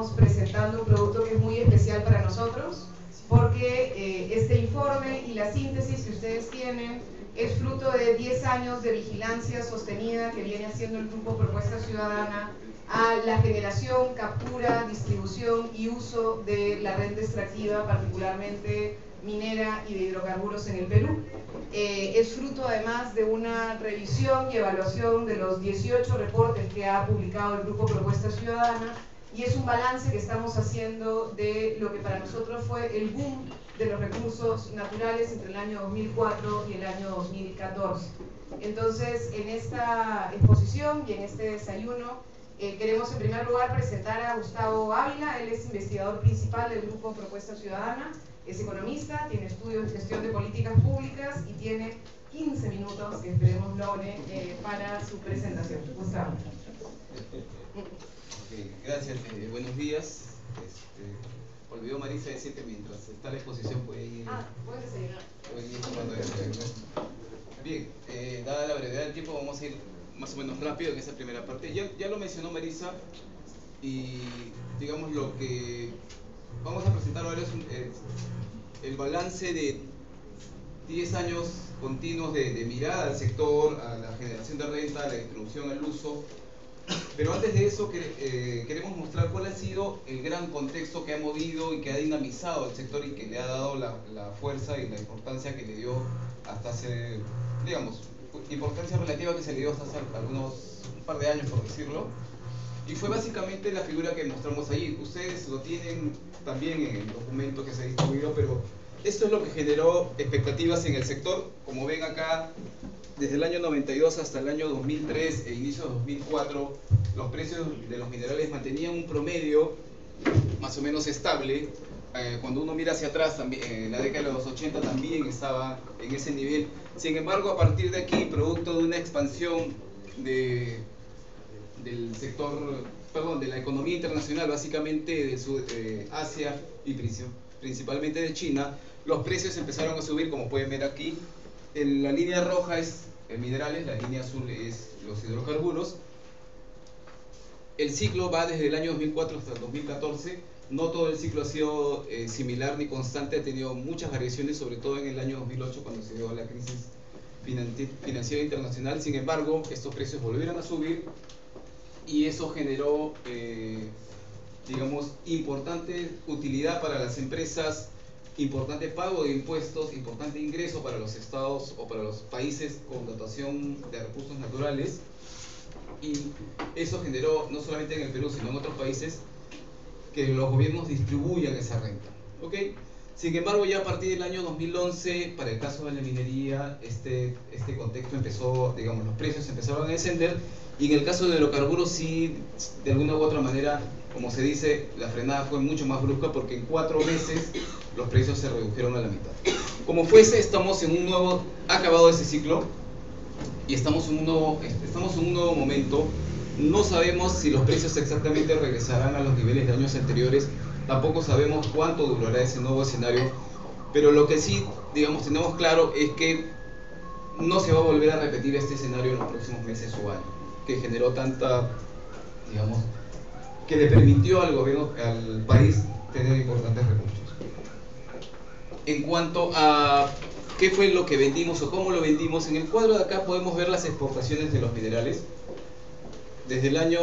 estamos presentando un producto que es muy especial para nosotros, porque este informe y la síntesis que ustedes tienen es fruto de 10 años de vigilancia sostenida que viene haciendo el Grupo Propuesta Ciudadana a la generación, captura, distribución y uso de la renta extractiva, particularmente minera y de hidrocarburos en el Perú. Es fruto además de una revisión y evaluación de los 18 reportes que ha publicado el Grupo Propuesta Ciudadana, y es un balance que estamos haciendo de lo que para nosotros fue el boom de los recursos naturales entre el año 2004 y el año 2014. Entonces, en esta exposición y en este desayuno, queremos en primer lugar presentar a Gustavo Ávila. Él es investigador principal del Grupo Propuesta Ciudadana, es economista, tiene estudios en gestión de políticas públicas y tiene 15 minutos que esperemos logre para su presentación. Gustavo. Okay, gracias, buenos días. Olvidó Marisa decir que mientras está la exposición puede ir. Puedes desayunar. Puede ir tomando desayuno. Bien, dada la brevedad del tiempo, vamos a ir más o menos rápido en esa primera parte. Ya lo mencionó Marisa, y digamos lo que vamos a presentar ahora es el balance de 10 años continuos de mirada al sector, a la generación de renta, a la distribución, al uso. Pero antes de eso queremos mostrar cuál ha sido el gran contexto que ha movido y que ha dinamizado el sector y que le ha dado la fuerza y la importancia que le dio hasta hace, digamos, importancia relativa que se le dio hasta hace un par de años, por decirlo. Y fue básicamente la figura que mostramos allí. Ustedes lo tienen también en el documento que se ha distribuido, pero esto es lo que generó expectativas en el sector. Como ven acá, desde el año 92 hasta el año 2003 e inicio de 2004, los precios de los minerales mantenían un promedio más o menos estable. Cuando uno mira hacia atrás, también, en la década de los 80 también estaba en ese nivel. Sin embargo, a partir de aquí, producto de una expansión del sector, perdón, de la economía internacional, básicamente de Asia y principalmente de China, los precios empezaron a subir, como pueden ver aquí. La línea roja es minerales, la línea azul es los hidrocarburos. El ciclo va desde el año 2004 hasta el 2014. No todo el ciclo ha sido similar ni constante, ha tenido muchas variaciones, sobre todo en el año 2008 cuando se dio la crisis financiera internacional. Sin embargo, estos precios volvieron a subir y eso generó, digamos, importante utilidad para las empresas, importante pago de impuestos, importante ingreso para los estados o para los países con dotación de recursos naturales, y eso generó, no solamente en el Perú, sino en otros países, que los gobiernos distribuyan esa renta. ¿Okay? Sin embargo, ya a partir del año 2011, para el caso de la minería, este contexto empezó, digamos, los precios empezaron a descender, y en el caso de hidrocarburos sí, de alguna u otra manera, como se dice, la frenada fue mucho más brusca, porque en 4 meses los precios se redujeron a la mitad. Como fuese, estamos en un nuevo, ha acabado ese ciclo, y estamos en un nuevo momento. No sabemos si los precios exactamente regresarán a los niveles de años anteriores, tampoco sabemos cuánto durará ese nuevo escenario, pero lo que sí, digamos, tenemos claro es que no se va a volver a repetir este escenario en los próximos meses o años, que generó tanta, digamos, que le permitió al gobierno, al país, tener importantes recursos. En cuanto a qué fue lo que vendimos o cómo lo vendimos, en el cuadro de acá podemos ver las exportaciones de los minerales. Desde el año,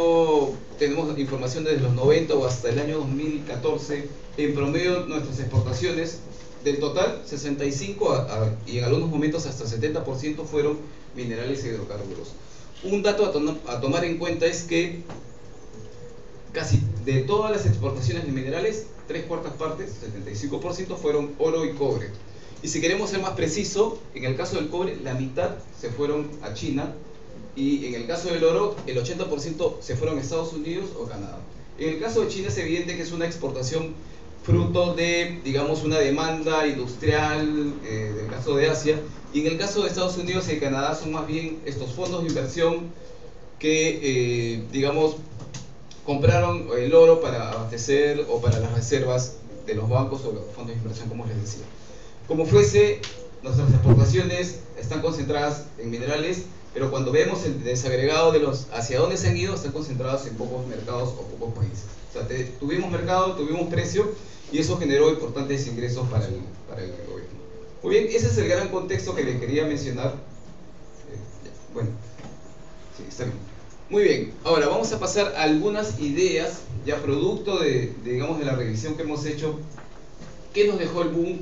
tenemos información desde los 90 o hasta el año 2014, en promedio nuestras exportaciones, del total, 65 y en algunos momentos hasta 70% fueron minerales e hidrocarburos. Un dato a tomar en cuenta es que casi de todas las exportaciones de minerales, 3/4 partes, 75%, fueron oro y cobre. Y si queremos ser más preciso, en el caso del cobre, la mitad se fueron a China, y en el caso del oro, el 80% se fueron a Estados Unidos o Canadá. En el caso de China es evidente que es una exportación fruto de, digamos, una demanda industrial, del caso de Asia, y en el caso de Estados Unidos y Canadá son más bien estos fondos de inversión que, digamos, compraron el oro para abastecer o para las reservas de los bancos o los fondos de inversión, como les decía. Como fuese, nuestras exportaciones están concentradas en minerales, pero cuando vemos el desagregado de los hacia dónde se han ido, están concentrados en pocos mercados o pocos países. sea, tuvimos mercado, tuvimos precio y eso generó importantes ingresos para el gobierno. Muy bien, ese es el gran contexto que les quería mencionar. Bueno, sí, está bien. Muy bien, ahora vamos a pasar a algunas ideas ya producto digamos, de la revisión que hemos hecho. ¿Qué nos dejó el boom?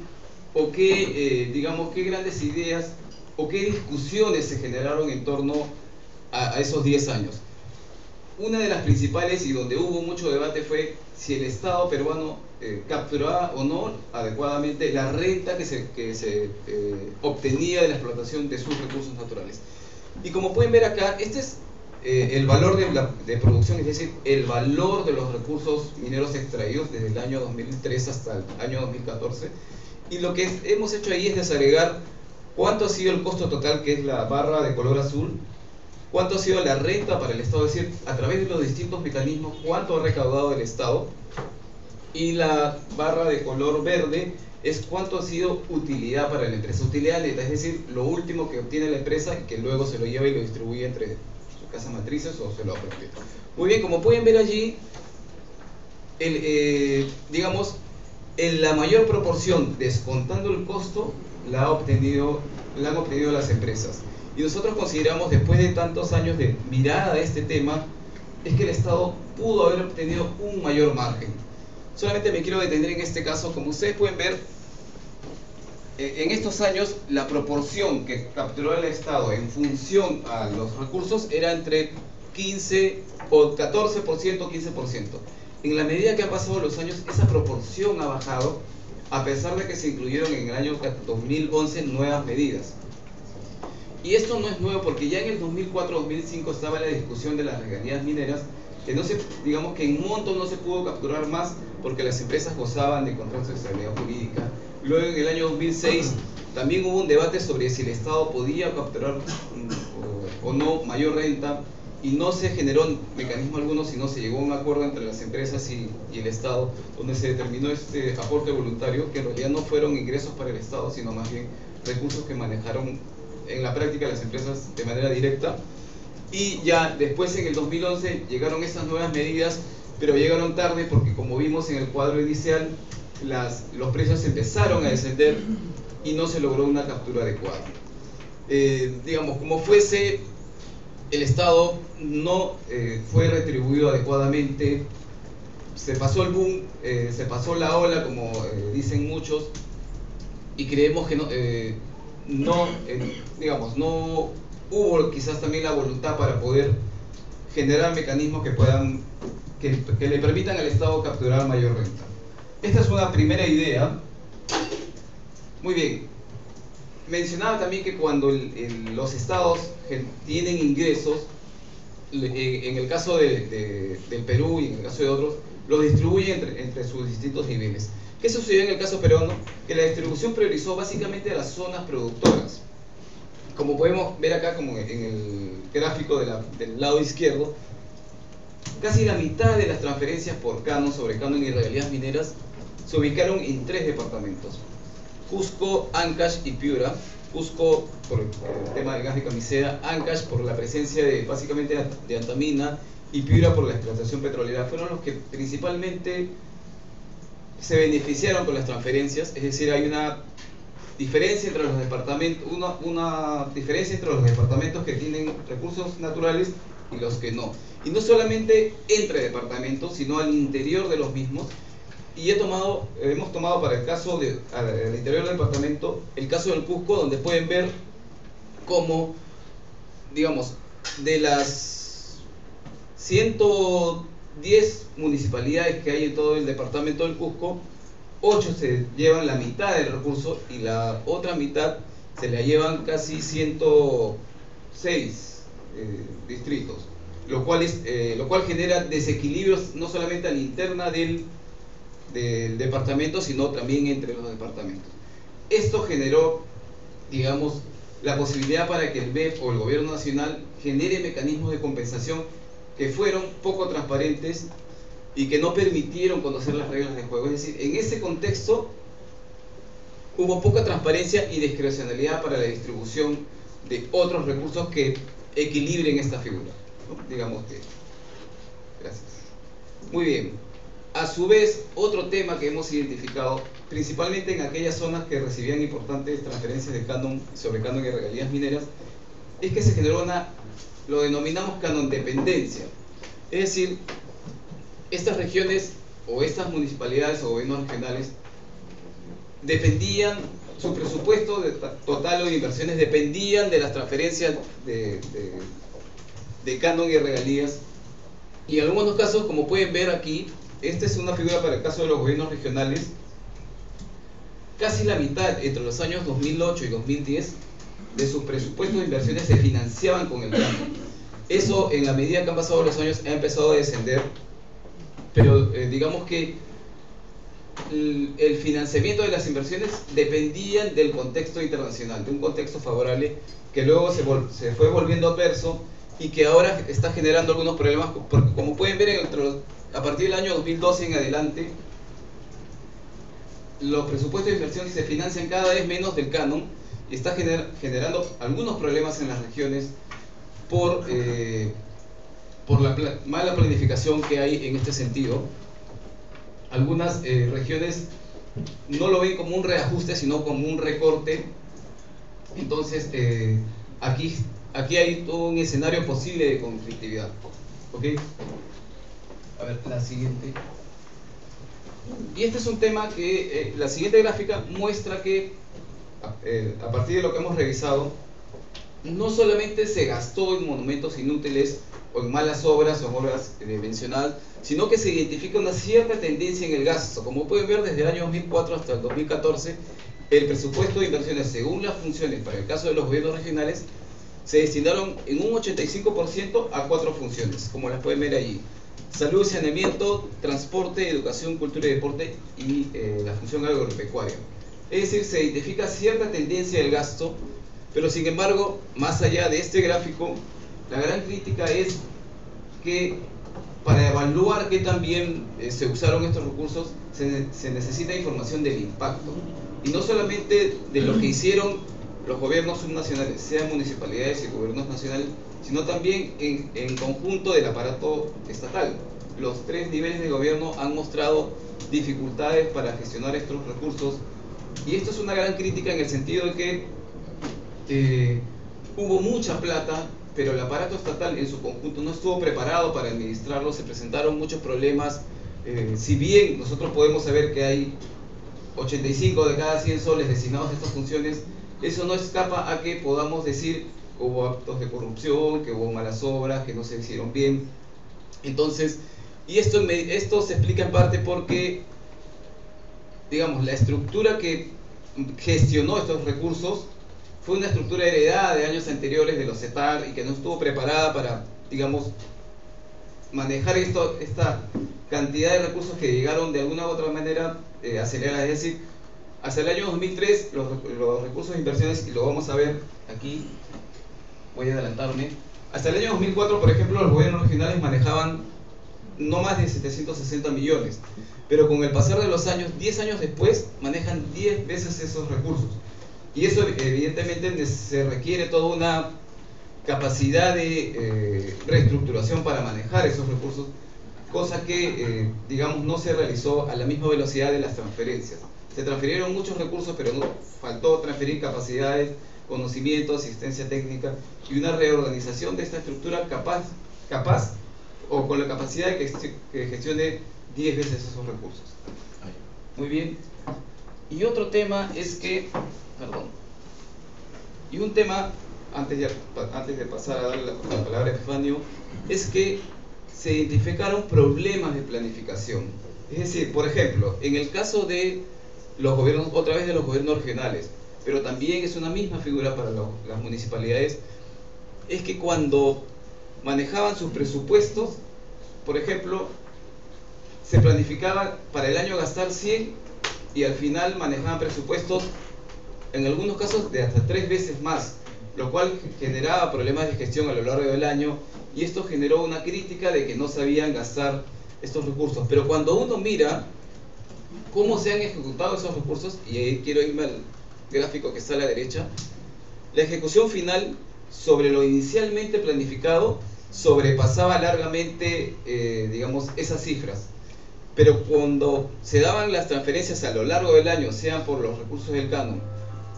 ¿O qué, digamos, qué grandes ideas o qué discusiones se generaron en torno a esos 10 años? Una de las principales y donde hubo mucho debate fue si el Estado peruano capturaba o no adecuadamente la renta que se obtenía de la explotación de sus recursos naturales. Y como pueden ver acá, este es el valor de producción, es decir, el valor de los recursos mineros extraídos desde el año 2003 hasta el año 2014. Y lo que hemos hecho ahí es desagregar cuánto ha sido el costo total, que es la barra de color azul, cuánto ha sido la renta para el Estado, es decir, a través de los distintos mecanismos, cuánto ha recaudado el Estado, y la barra de color verde es cuánto ha sido utilidad para la empresa, utilidad neta, es decir, lo último que obtiene la empresa y que luego se lo lleva y lo distribuye entre sus casas matrices o se lo apropia. Muy bien, como pueden ver allí, digamos, la mayor proporción, descontando el costo, la han obtenido las empresas. Y nosotros consideramos, después de tantos años de mirada a este tema, es que el Estado pudo haber obtenido un mayor margen. Solamente me quiero detener en este caso. Como ustedes pueden ver, en estos años la proporción que capturó el Estado en función a los recursos era entre 15 o 14%, 15%. En la medida que han pasado los años, esa proporción ha bajado, a pesar de que se incluyeron en el año 2011 nuevas medidas. Y esto no es nuevo porque ya en el 2004-2005 estaba la discusión de las regalías mineras, que no se, digamos que en monto no se pudo capturar más porque las empresas gozaban de contratos de estabilidad jurídica. Luego en el año 2006 también hubo un debate sobre si el Estado podía capturar o no mayor renta, y no se generó mecanismo alguno, sino se llegó a un acuerdo entre las empresas y el Estado, donde se determinó este aporte voluntario, que en realidad no fueron ingresos para el Estado, sino más bien recursos que manejaron en la práctica las empresas de manera directa. Y ya después, en el 2011, llegaron estas nuevas medidas, pero llegaron tarde porque, como vimos en el cuadro inicial, los precios empezaron a descender y no se logró una captura adecuada. Digamos, como fuese, el Estado no fue retribuido adecuadamente, se pasó el boom, se pasó la ola, como dicen muchos, y creemos que digamos, no hubo quizás también la voluntad para poder generar mecanismos que le permitan al Estado capturar mayor renta. Esta es una primera idea. Muy bien. Mencionaba también que cuando los estados tienen ingresos, en el caso del Perú y en el caso de otros, los distribuyen entre sus distintos niveles. ¿Qué sucedió en el caso peruano? Que la distribución priorizó básicamente a las zonas productoras. Como podemos ver acá, como en el gráfico del lado izquierdo, casi la mitad de las transferencias por canon, sobre canon y regalías mineras se ubicaron en 3 departamentos: Cusco, Ancash y Piura. Cusco por el tema del gas de Camisea, Ancash por la presencia básicamente de Antamina, y Piura por la explotación petrolera. Fueron los que principalmente se beneficiaron con las transferencias. Es decir, hay una diferencia entre los departamentos, una diferencia entre los departamentos que tienen recursos naturales y los que no. Y no solamente entre departamentos, sino al interior de los mismos. Y hemos tomado para el caso al interior del departamento, el caso del Cusco, donde pueden ver cómo, digamos, de las 110 municipalidades que hay en todo el departamento del Cusco, 8 se llevan la mitad del recurso y la otra mitad se la llevan casi 106 distritos, lo cual genera desequilibrios no solamente a la interna del departamento, sino también entre los departamentos. Esto generó, digamos, la posibilidad para que el BEP o el gobierno nacional genere mecanismos de compensación que fueron poco transparentes y que no permitieron conocer las reglas de juego. Es decir, en ese contexto hubo poca transparencia y discrecionalidad para la distribución de otros recursos que equilibren esta figura, ¿no? Digamos que... Gracias. Muy bien. A su vez, otro tema que hemos identificado, principalmente en aquellas zonas que recibían importantes transferencias de canon, sobre canon y regalías mineras, es que se generó lo denominamos canon dependencia. Es decir, estas regiones o estas municipalidades o gobiernos regionales dependían, su presupuesto total o de inversiones dependían de las transferencias de canon y regalías. Y en algunos casos, como pueden ver aquí, esta es una figura para el caso de los gobiernos regionales, casi la mitad entre los años 2008 y 2010 de sus presupuestos de inversiones se financiaban con el canon. Eso, en la medida que han pasado los años, ha empezado a descender, pero digamos que el financiamiento de las inversiones dependían del contexto internacional, de un contexto favorable que luego se fue volviendo adverso y que ahora está generando algunos problemas, porque como pueden ver, a partir del año 2012 en adelante, los presupuestos de inversión se financian cada vez menos del canon y está generando algunos problemas en las regiones por la mala planificación que hay en este sentido. Algunas regiones no lo ven como un reajuste, sino como un recorte. Entonces, aquí hay todo un escenario posible de conflictividad. ¿Ok? A ver, la siguiente. Y este es un tema que la siguiente gráfica muestra que a partir de lo que hemos revisado, no solamente se gastó en monumentos inútiles o en malas obras o en obras mencionadas, sino que se identifica una cierta tendencia en el gasto. Como pueden ver, desde el año 2004 hasta el 2014, el presupuesto de inversiones según las funciones, para el caso de los gobiernos regionales, se destinaron en un 85% a 4 funciones, como las pueden ver allí: salud, saneamiento, transporte, educación, cultura y deporte, y la función agropecuaria. Es decir, se identifica cierta tendencia del gasto, pero sin embargo, más allá de este gráfico, la gran crítica es que para evaluar que también se usaron estos recursos, se necesita información del impacto, y no solamente de lo que hicieron los gobiernos subnacionales, sean municipalidades y gobiernos nacionales, sino también en conjunto del aparato estatal. Los 3 niveles de gobierno han mostrado dificultades para gestionar estos recursos, y esto es una gran crítica en el sentido de que hubo mucha plata, pero el aparato estatal en su conjunto no estuvo preparado para administrarlo, se presentaron muchos problemas. Si bien nosotros podemos saber que hay 85 de cada 100 soles destinados a estas funciones, eso no escapa a que podamos decir que hubo actos de corrupción, que hubo malas obras, que no se hicieron bien. Entonces, y esto se explica en parte porque, digamos, la estructura que gestionó estos recursos fue una estructura heredada de años anteriores de los CETAR y que no estuvo preparada para, digamos, manejar esta cantidad de recursos que llegaron de alguna u otra manera aceleradas. Es decir, hasta el año 2003 los recursos de inversiones, y lo vamos a ver aquí, voy a adelantarme, hasta el año 2004, por ejemplo, los gobiernos regionales manejaban no más de 760 millones, pero con el pasar de los años, 10 años después, manejan 10 veces esos recursos. Y eso evidentemente se requiere toda una capacidad de reestructuración para manejar esos recursos, cosa que, digamos, no se realizó a la misma velocidad de las transferencias. Se transfirieron muchos recursos, pero faltó transferir capacidades, conocimiento, asistencia técnica y una reorganización de esta estructura capaz o con la capacidad de que gestione 10 veces esos recursos. Muy bien. Y otro tema es que, y un tema, antes de pasar a dar la palabra a Epifanio, es que se identificaron problemas de planificación. Es decir, por ejemplo, en el caso de los gobiernos, otra vez de los gobiernos regionales, pero también es una misma figura para las municipalidades, es que cuando manejaban sus presupuestos, por ejemplo, se planificaba para el año gastar 100 y al final manejaban presupuestos en algunos casos de hasta 3 veces más, lo cual generaba problemas de gestión a lo largo del año, y esto generó una crítica de que no sabían gastar estos recursos. Pero cuando uno mira cómo se han ejecutado esos recursos, y ahí quiero irme al gráfico que está a la derecha, la ejecución final sobre lo inicialmente planificado sobrepasaba largamente, digamos, esas cifras. pero cuando se daban las transferencias a lo largo del año, sean por los recursos del canon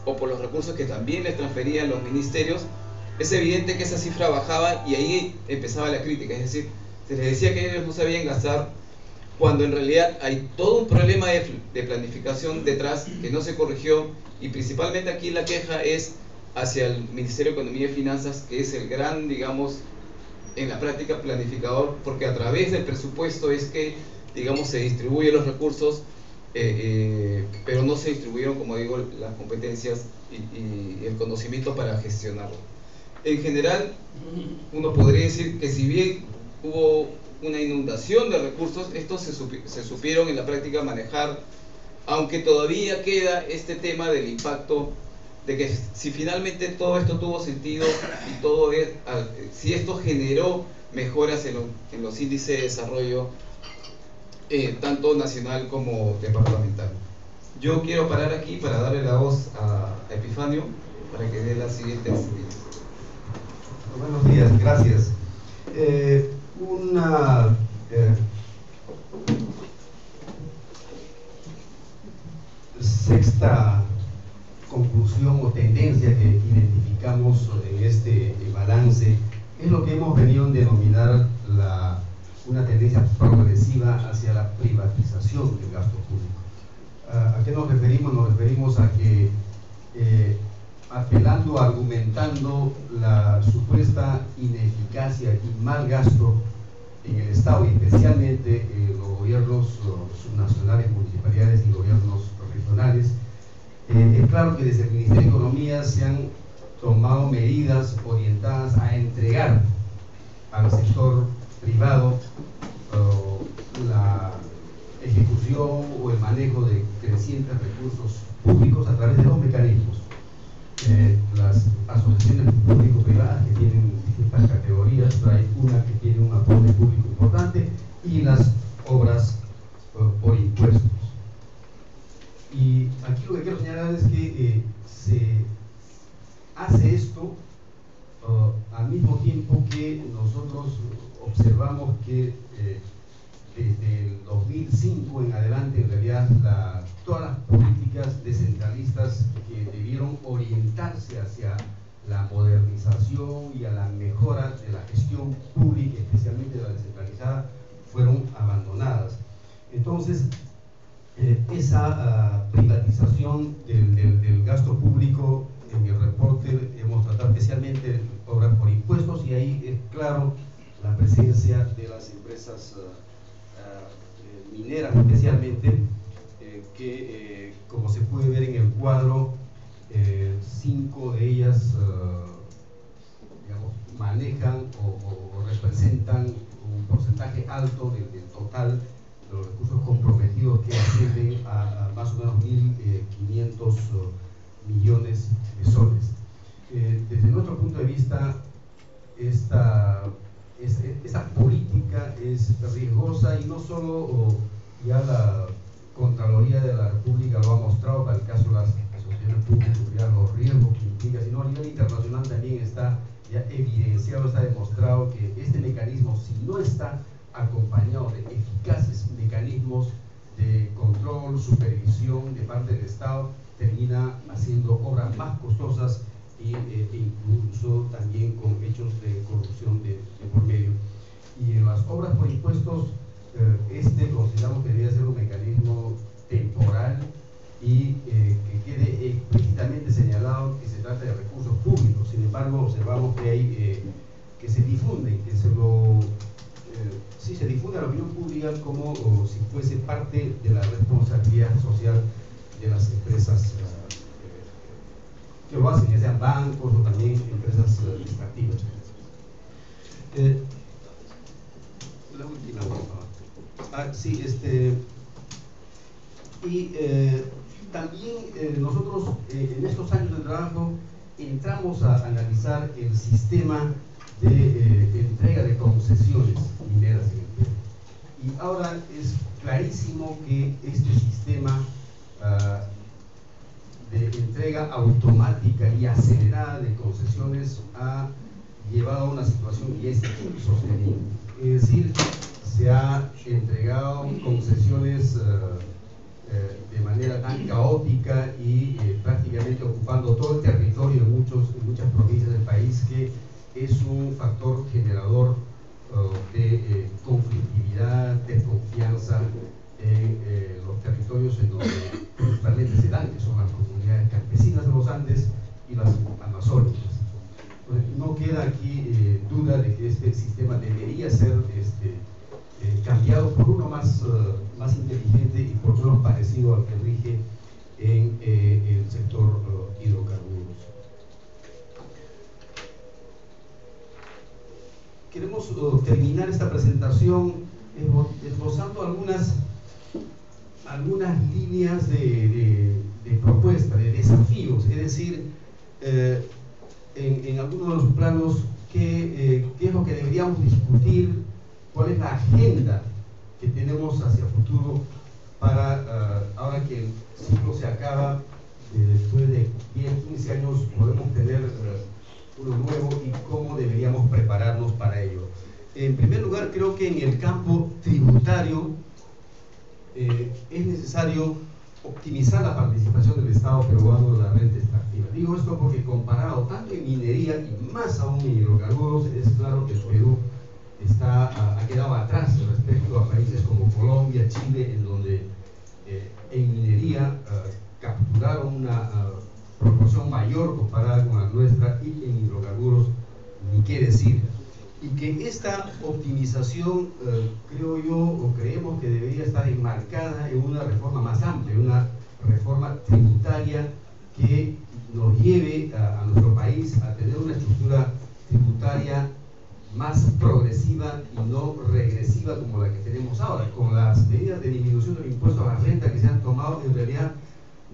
o por los recursos que también les transferían los ministerios, es evidente que esa cifra bajaba y ahí empezaba la crítica. Es decir, se les decía que ellos no sabían gastar, cuando en realidad hay todo un problema de planificación detrás que no se corrigió, y principalmente aquí la queja es hacia el Ministerio de Economía y Finanzas, que es el gran, digamos, en la práctica planificador, porque a través del presupuesto es que, digamos, se distribuyen los recursos, pero no se distribuyeron, como digo, las competencias y el conocimiento para gestionarlo. En general, uno podría decir que si bien hubo una inundación de recursos, estos se supieron en la práctica manejar, aunque todavía queda este tema del impacto, de que si finalmente todo esto tuvo sentido y todo si esto generó mejoras en los índices de desarrollo, tanto nacional como departamental. Yo quiero parar aquí para darle la voz a Epifanio para que dé las siguientes ideas. Buenos días, gracias. Una sexta conclusión o tendencia que identificamos en este balance es lo que hemos venido a denominar una tendencia progresiva hacia la privatización del gasto público. ¿A qué nos referimos? Nos referimos a que apelando, argumentando la supuesta ineficacia y mal gasto en el Estado, y especialmente los gobiernos subnacionales, municipalidades y gobiernos regionales, es claro que desde el Ministerio de Economía se han tomado medidas orientadas a entregar al sector privado la ejecución o el manejo de crecientes recursos públicos a través de dos mecanismos. Las asociaciones público-privadas, que tienen distintas categorías, hay una que tiene un aporte público importante, y las obras por impuestos. Y aquí lo que quiero señalar es que se hace esto al mismo tiempo que nosotros observamos que desde el 2005 en adelante, en realidad, todas las políticas descentralistas que debieron orientarse hacia la modernización y a la mejora de la gestión pública, especialmente la descentralizada, fueron abandonadas. Entonces, esa privatización del gasto público, en el reporte hemos tratado especialmente obras por impuestos, y ahí es claro la presencia de las empresas mineras especialmente, que como se puede ver en el cuadro, 5 de ellas digamos, manejan o representan un porcentaje alto del total de los recursos comprometidos, que ascienden a más o menos 1.500 millones de soles. Desde nuestro punto de vista, esa política es riesgosa, y no solo ya la Contraloría de la República lo ha mostrado para el caso de las asociaciones públicas, los riesgos que implica, sino a nivel internacional también está ya evidenciado, está demostrado que este mecanismo, si no está acompañado de eficaces mecanismos de control, supervisión de parte del Estado, termina haciendo obras más costosas e incluso también con hechos de corrupción de por medio. Y en las obras por impuestos, consideramos que debería ser un mecanismo temporal y que quede explícitamente señalado que se trata de recursos públicos. Sin embargo, observamos que hay que se difunden, que se difunde a la opinión pública como si fuese parte de la responsabilidad social de las empresas que lo hacen, ya sean bancos o también empresas extractivas. La última, por favor. También nosotros en estos años de trabajo entramos a analizar el sistema de entrega de concesiones mineras en el Perú. Y ahora es clarísimo que este sistema de entrega automática y acelerada de concesiones ha llevado a una situación que es insostenible. Es decir, se ha entregado concesiones de manera tan caótica y prácticamente ocupando todo el territorio en muchas provincias del país, que es un factor generador de conflictividad, desconfianza en los territorios en donde principalmente se dan, que son las comunidades campesinas de los Andes y las amazónicas. No queda aquí duda de que este sistema debería ser cambiado por uno más inteligente y por lo menos parecido al que rige en el sector hidrocarburos. Queremos terminar esta presentación esbozando algunas líneas de propuesta, de desafíos, es decir, en algunos de los planos, qué es lo que deberíamos discutir, cuál es la agenda que tenemos hacia el futuro para, ahora que el ciclo se acaba, después de 10, 15 años podemos tener uno nuevo, y cómo deberíamos prepararnos para ello. En primer lugar, creo que en el campo tributario es necesario optimizar la participación del Estado peruano en la renta extractiva. Digo esto porque, comparado tanto en minería y más aún en hidrocarburos, es claro que el Perú ha quedado atrás respecto a países como Colombia, Chile, en donde en minería capturaron una proporción mayor comparada con la nuestra, y en hidrocarburos ni qué decir. Y que esta optimización, creo yo, o creemos que debería estar enmarcada en una reforma más amplia, una reforma tributaria que nos lleve a nuestro país a tener una estructura tributaria más progresiva y no regresiva como la que tenemos ahora. Con las medidas de disminución del impuesto a la renta que se han tomado, en realidad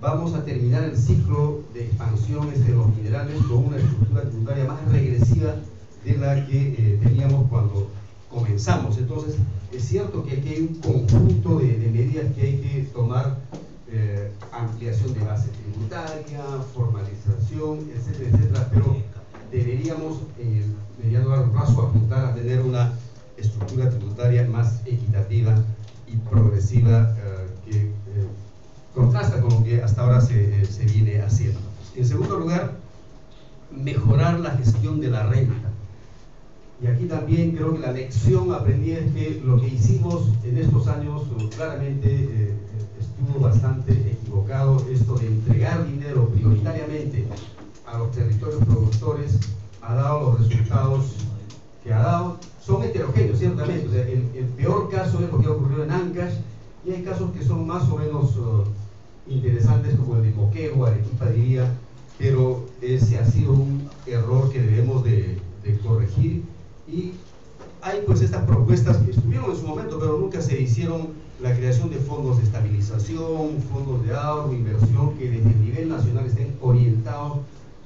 vamos a terminar el ciclo de expansión de los minerales con una estructura tributaria más regresiva de la que teníamos cuando comenzamos. Entonces, es cierto que aquí hay un conjunto de medidas que hay que tomar: ampliación de base tributaria, formalización, etcétera, etcétera, pero deberíamos en el mediano largo plazo apuntar a tener una estructura tributaria más equitativa y progresiva, que contrasta con lo que hasta ahora se viene haciendo. En segundo lugar, mejorar la gestión de la renta. Y aquí también creo que la lección aprendida es que lo que hicimos en estos años claramente estuvo bastante equivocado. Esto de entregar dinero prioritariamente a los territorios productores ha dado los resultados que ha dado. Son heterogéneos, ciertamente. O sea, el peor caso es lo que ha ocurrido en Ancash, y hay casos que son más o menos interesantes, como el de Moquegua, Arequipa, diría, pero ese ha sido un error que debemos de corregir. Y hay pues estas propuestas que estuvieron en su momento, pero nunca se hicieron: la creación de fondos de estabilización, fondos de ahorro, inversión, que desde el nivel nacional estén orientados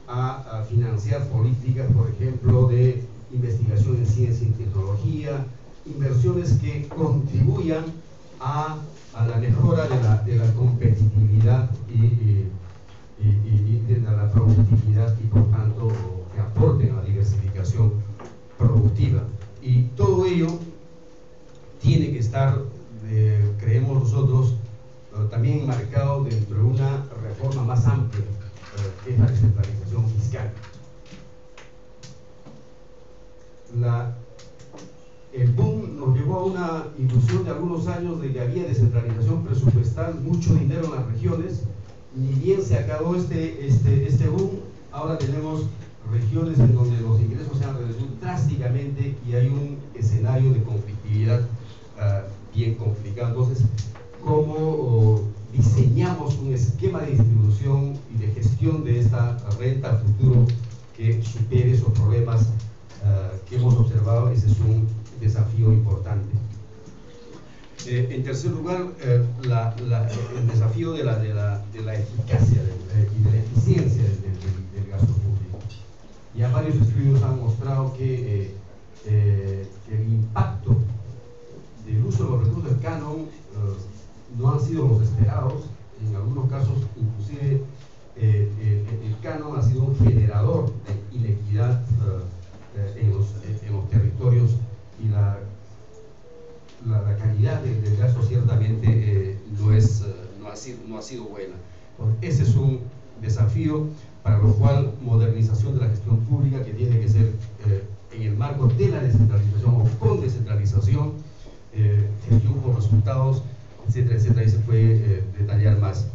a financiar políticas, por ejemplo, de investigación en ciencia y tecnología, inversiones que contribuyan a la mejora de la competitividad y de la productividad, y por tanto que aporten a la diversificación productiva. Y todo ello tiene que estar, creemos nosotros, también enmarcado dentro de una reforma más amplia, que es la descentralización fiscal. El boom nos llevó a una ilusión de algunos años de que había descentralización presupuestal, mucho dinero en las regiones. Ni bien se acabó este boom, ahora tenemos regiones en donde los ingresos se han reducido drásticamente y hay un escenario de conflictividad bien complicado. Entonces, ¿cómo diseñamos un esquema de distribución y de gestión de esta renta a futuro que supere esos problemas que hemos observado? Ese es un desafío importante. En tercer lugar, el desafío de la eficacia y de la eficiencia del gasto público. Ya varios estudios han mostrado que el impacto del uso de los recursos del canon no han sido los esperados. En algunos casos, inclusive, el canon ha sido un generador de inequidad en los territorios, y la calidad del gasto ciertamente no ha sido buena. Ese es un desafío para lo cual modernización de la gestión pública, que tiene que ser en el marco de la descentralización o con descentralización, gestión con resultados, etcétera, etcétera, y se puede detallar más.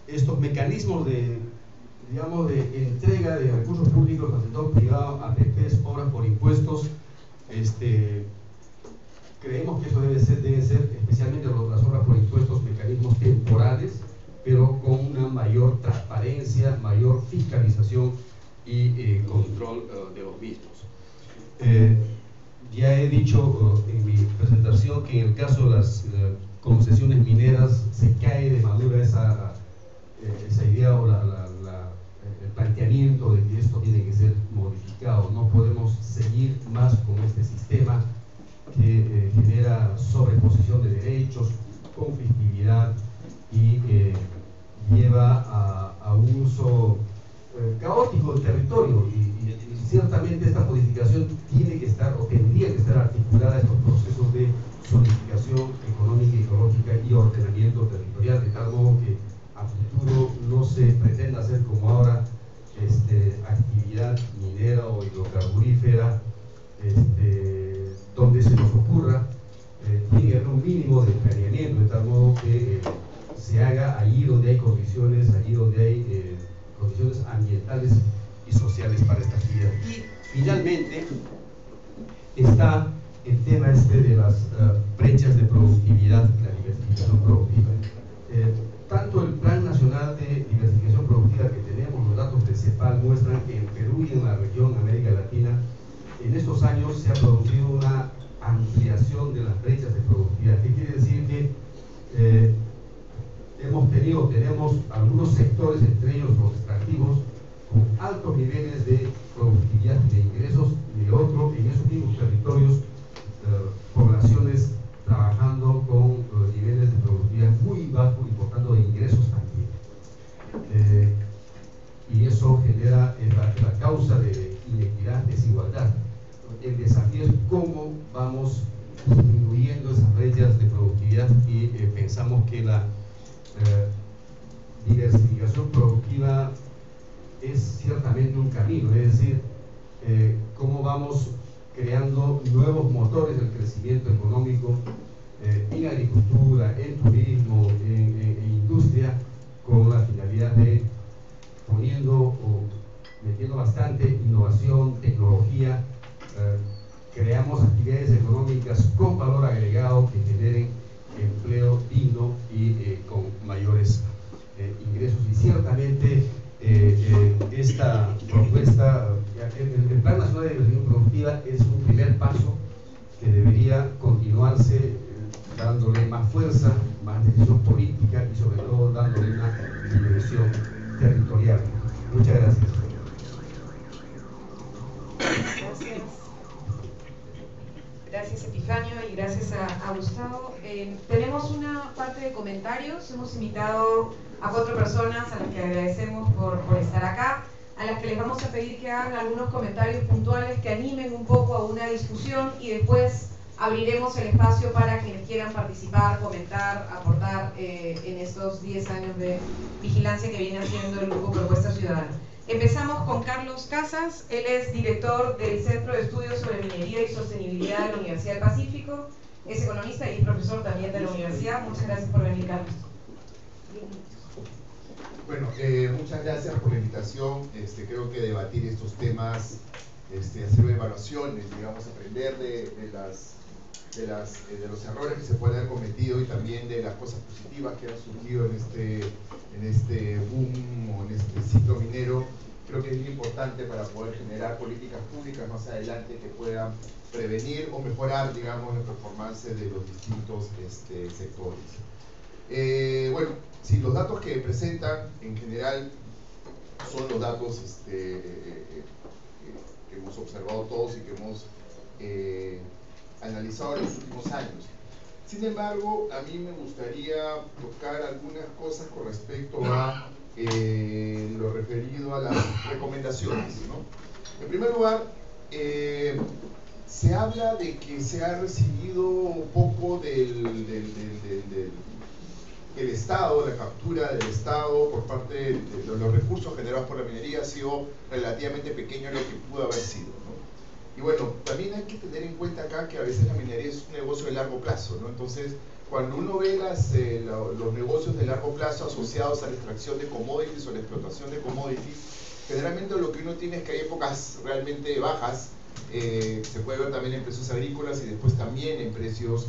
Estos mecanismos de entrega de recursos públicos al sector privado, APPs, obras por impuestos, creemos que eso deben ser especialmente las obras por impuestos, mecanismos temporales, pero con una mayor transparencia, mayor fiscalización y control de los mismos. Ya he dicho en mi presentación que en el caso de las concesiones mineras se cae de madura esa idea o el planteamiento de que esto tiene que ser modificado. No podemos seguir más con este sistema que genera sobreposición de derechos, conflictividad y lleva a un uso caótico del territorio, y ciertamente esta modificación tiene que estar o tendría que estar articulada a estos procesos de zonificación económica, ecológica y ordenamiento territorial, de tal modo que a futuro no se pretenda hacer como ahora actividad minera o hidrocarburífera donde se nos ocurra. Tiene que haber un mínimo de planeamiento, de tal modo que se haga allí donde hay condiciones, allí donde hay condiciones ambientales y sociales para esta actividad. Y finalmente está el tema de las brechas de productividad y la diversificación productiva. Tanto el Plan Nacional de Diversificación Productiva que tenemos, los datos de CEPAL muestran que en Perú y en la región América Latina, en estos años se ha producido una ampliación de las brechas de productividad. ¿Qué quiere decir? Que tenemos algunos sectores, entre ellos los extractivos, con altos niveles de productividad y de ingresos, y de otro, en esos mismos territorios, poblaciones trabajando con niveles de productividad muy bajos y por tanto de ingresos también. Y eso genera la causa de inequidad, desigualdad. El desafío es cómo vamos disminuyendo esas brechas de productividad, y pensamos que la diversificación productiva es ciertamente un camino, es decir, cómo vamos creando nuevos motores del crecimiento económico en agricultura, en turismo, en industria, con la finalidad de metiendo bastante innovación, tecnología, creamos actividades económicas con valor agregado que generen empleo digno y con mayores ingresos. Y ciertamente esta propuesta, el Plan Nacional de Diversificación Productiva, es un primer paso que debería continuarse dándole más fuerza, más decisión política y sobre todo dándole una dimensión territorial. Muchas gracias. Gracias Epifanio y gracias a Gustavo. Tenemos una parte de comentarios. Hemos invitado a 4 personas a las que agradecemos por estar acá, a las que les vamos a pedir que hagan algunos comentarios puntuales que animen un poco a una discusión, y después abriremos el espacio para quienes quieran participar, comentar, aportar en estos 10 años de vigilancia que viene haciendo el Grupo Propuesta Ciudadana. Empezamos con Carlos Casas. Él es director del Centro de Estudios sobre Minería y Sostenibilidad de la Universidad del Pacífico, es economista y es profesor también de la universidad. Muchas gracias por venir, Carlos. Bueno, muchas gracias por la invitación. Creo que debatir estos temas, hacer evaluaciones, digamos, aprender de los errores que se pueden haber cometido y también de las cosas positivas que han surgido en este boom o en este ciclo minero, creo que es muy importante para poder generar políticas públicas más adelante que puedan prevenir o mejorar, digamos, la performance de los distintos sectores. Bueno, sí, los datos que presentan en general son los datos que hemos observado todos y que hemos analizado en los últimos años. Sin embargo, a mí me gustaría tocar algunas cosas con respecto a lo referido a las recomendaciones, ¿no? En primer lugar, se habla de que se ha recibido poco del Estado, la captura del Estado por parte de los recursos generados por la minería ha sido relativamente pequeño lo que pudo haber sido, ¿no? Y bueno, también hay que tener en cuenta acá que a veces la minería es un negocio de largo plazo, ¿no? Entonces, cuando uno ve los negocios de largo plazo asociados a la extracción de commodities o la explotación de commodities, generalmente lo que uno tiene es que hay épocas realmente bajas, se puede ver también en precios agrícolas y después también en precios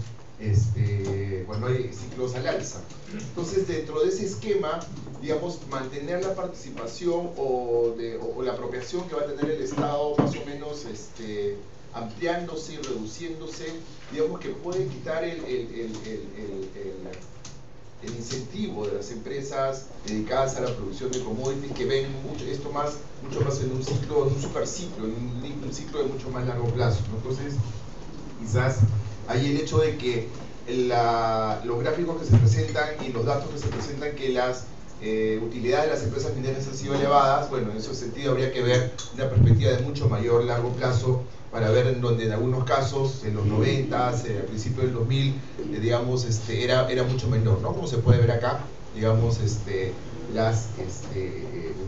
cuando hay ciclos al alza. Entonces, dentro de ese esquema, digamos, mantener la participación o la apropiación que va a tener el Estado más o menos ampliándose y reduciéndose, digamos que puede quitar el incentivo de las empresas dedicadas a la producción de commodities, que ven mucho más en un ciclo, en un superciclo, en un ciclo de mucho más largo plazo, ¿no? Entonces, quizás hay el hecho de que los gráficos que se presentan y los datos que se presentan que las utilidades de las empresas mineras han sido elevadas. Bueno, en ese sentido habría que ver una perspectiva de mucho mayor largo plazo para ver en donde en algunos casos, en los 90, al principio del 2000, digamos, era mucho menor, ¿no? Como se puede ver acá, digamos, las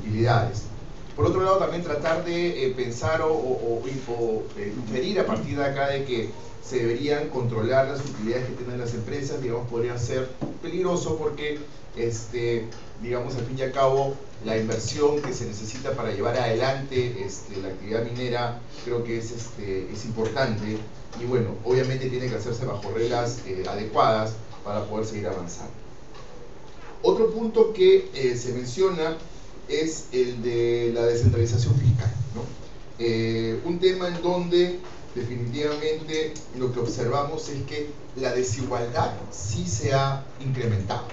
utilidades. Por otro lado, también tratar de pensar o inferir a partir de acá de que se deberían controlar las utilidades que tienen las empresas, digamos, podría ser peligroso porque, digamos, al fin y al cabo, la inversión que se necesita para llevar adelante la actividad minera creo que es importante y, bueno, obviamente tiene que hacerse bajo reglas adecuadas para poder seguir avanzando. Otro punto que se menciona es el de la descentralización fiscal, ¿no? Un tema en donde definitivamente lo que observamos es que la desigualdad sí se ha incrementado,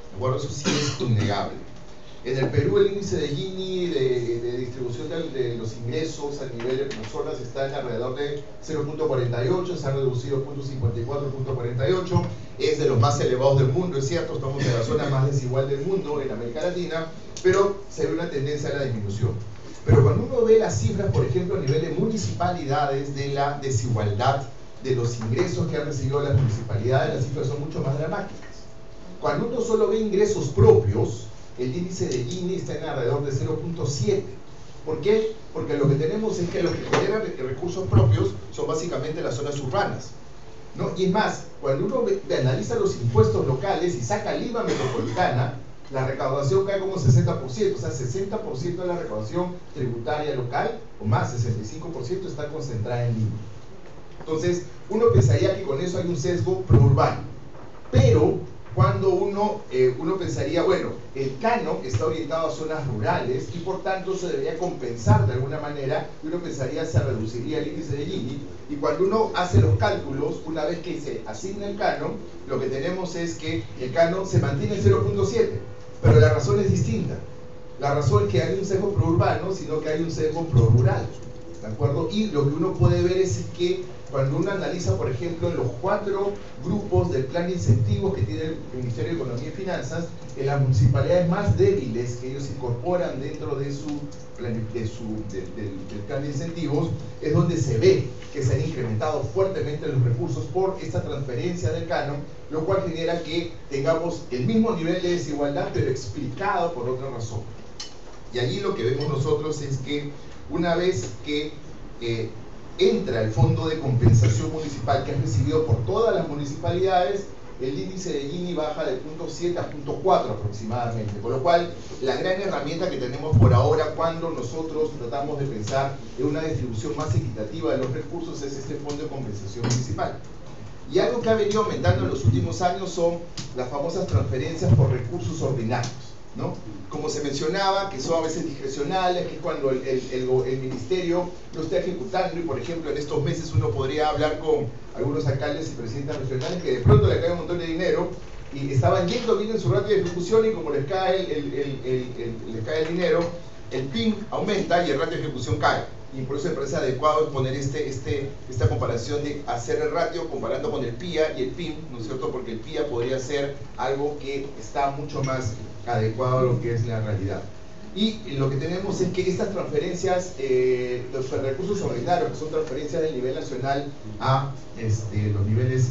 ¿de acuerdo? Eso sí es innegable. En el Perú el índice de Gini de distribución de los ingresos a nivel de personas está en alrededor de 0.48, se ha reducido 0.54, 0.48, es de los más elevados del mundo, es cierto, estamos en la zona más desigual del mundo, en América Latina, pero se ve una tendencia a la disminución. Pero cuando uno ve las cifras, por ejemplo, a nivel de municipalidades, de la desigualdad de los ingresos que han recibido las municipalidades, las cifras son mucho más dramáticas. Cuando uno solo ve ingresos propios, el índice de Gini está en alrededor de 0.7. ¿Por qué? Porque lo que tenemos es que los que generan recursos propios son básicamente las zonas urbanas, ¿no? Y es más, cuando uno analiza los impuestos locales y saca el IVA metropolitana, la recaudación cae como 60%, o sea, 60% de la recaudación tributaria local, o más, 65% está concentrada en Lima. Entonces, uno pensaría que con eso hay un sesgo prourbano, pero cuando uno pensaría, bueno, el canon está orientado a zonas rurales y por tanto se debería compensar de alguna manera, y uno pensaría se reduciría el índice de Gini, y cuando uno hace los cálculos, una vez que se asigna el canon, lo que tenemos es que el canon se mantiene en 0.7, pero la razón es distinta. La razón es que hay un sesgo prourbano, sino que hay un sesgo prorural, ¿de acuerdo? Y lo que uno puede ver es que cuando uno analiza, por ejemplo, los 4 grupos del plan de incentivos que tiene el Ministerio de Economía y Finanzas, en las municipalidades más débiles que ellos incorporan dentro de del plan de incentivos, es donde se ve que se han incrementado fuertemente los recursos por esta transferencia del canon, lo cual genera que tengamos el mismo nivel de desigualdad, pero explicado por otra razón. Y allí lo que vemos nosotros es que una vez que entra el fondo de compensación municipal que es recibido por todas las municipalidades, el índice de Gini baja de 0.7 a 0.4 aproximadamente, por lo cual la gran herramienta que tenemos por ahora cuando nosotros tratamos de pensar en una distribución más equitativa de los recursos es este fondo de compensación municipal. Y algo que ha venido aumentando en los últimos años son las famosas transferencias por recursos ordinarios, ¿no? Como se mencionaba, que son a veces discrecionales, que es cuando el ministerio lo está ejecutando, y por ejemplo en estos meses uno podría hablar con algunos alcaldes y presidentes regionales que de pronto le cae un montón de dinero y estaban yendo bien en su ratio de ejecución, y como les cae el dinero, el PIN aumenta y el ratio de ejecución cae. Y por eso me parece adecuado poner esta comparación de hacer el ratio comparando con el PIA y el PIN, ¿no es cierto? Porque el PIA podría ser algo que está mucho más adecuado a lo que es la realidad. Y lo que tenemos es que estas transferencias, los recursos ordinarios, que son transferencias del nivel nacional a los niveles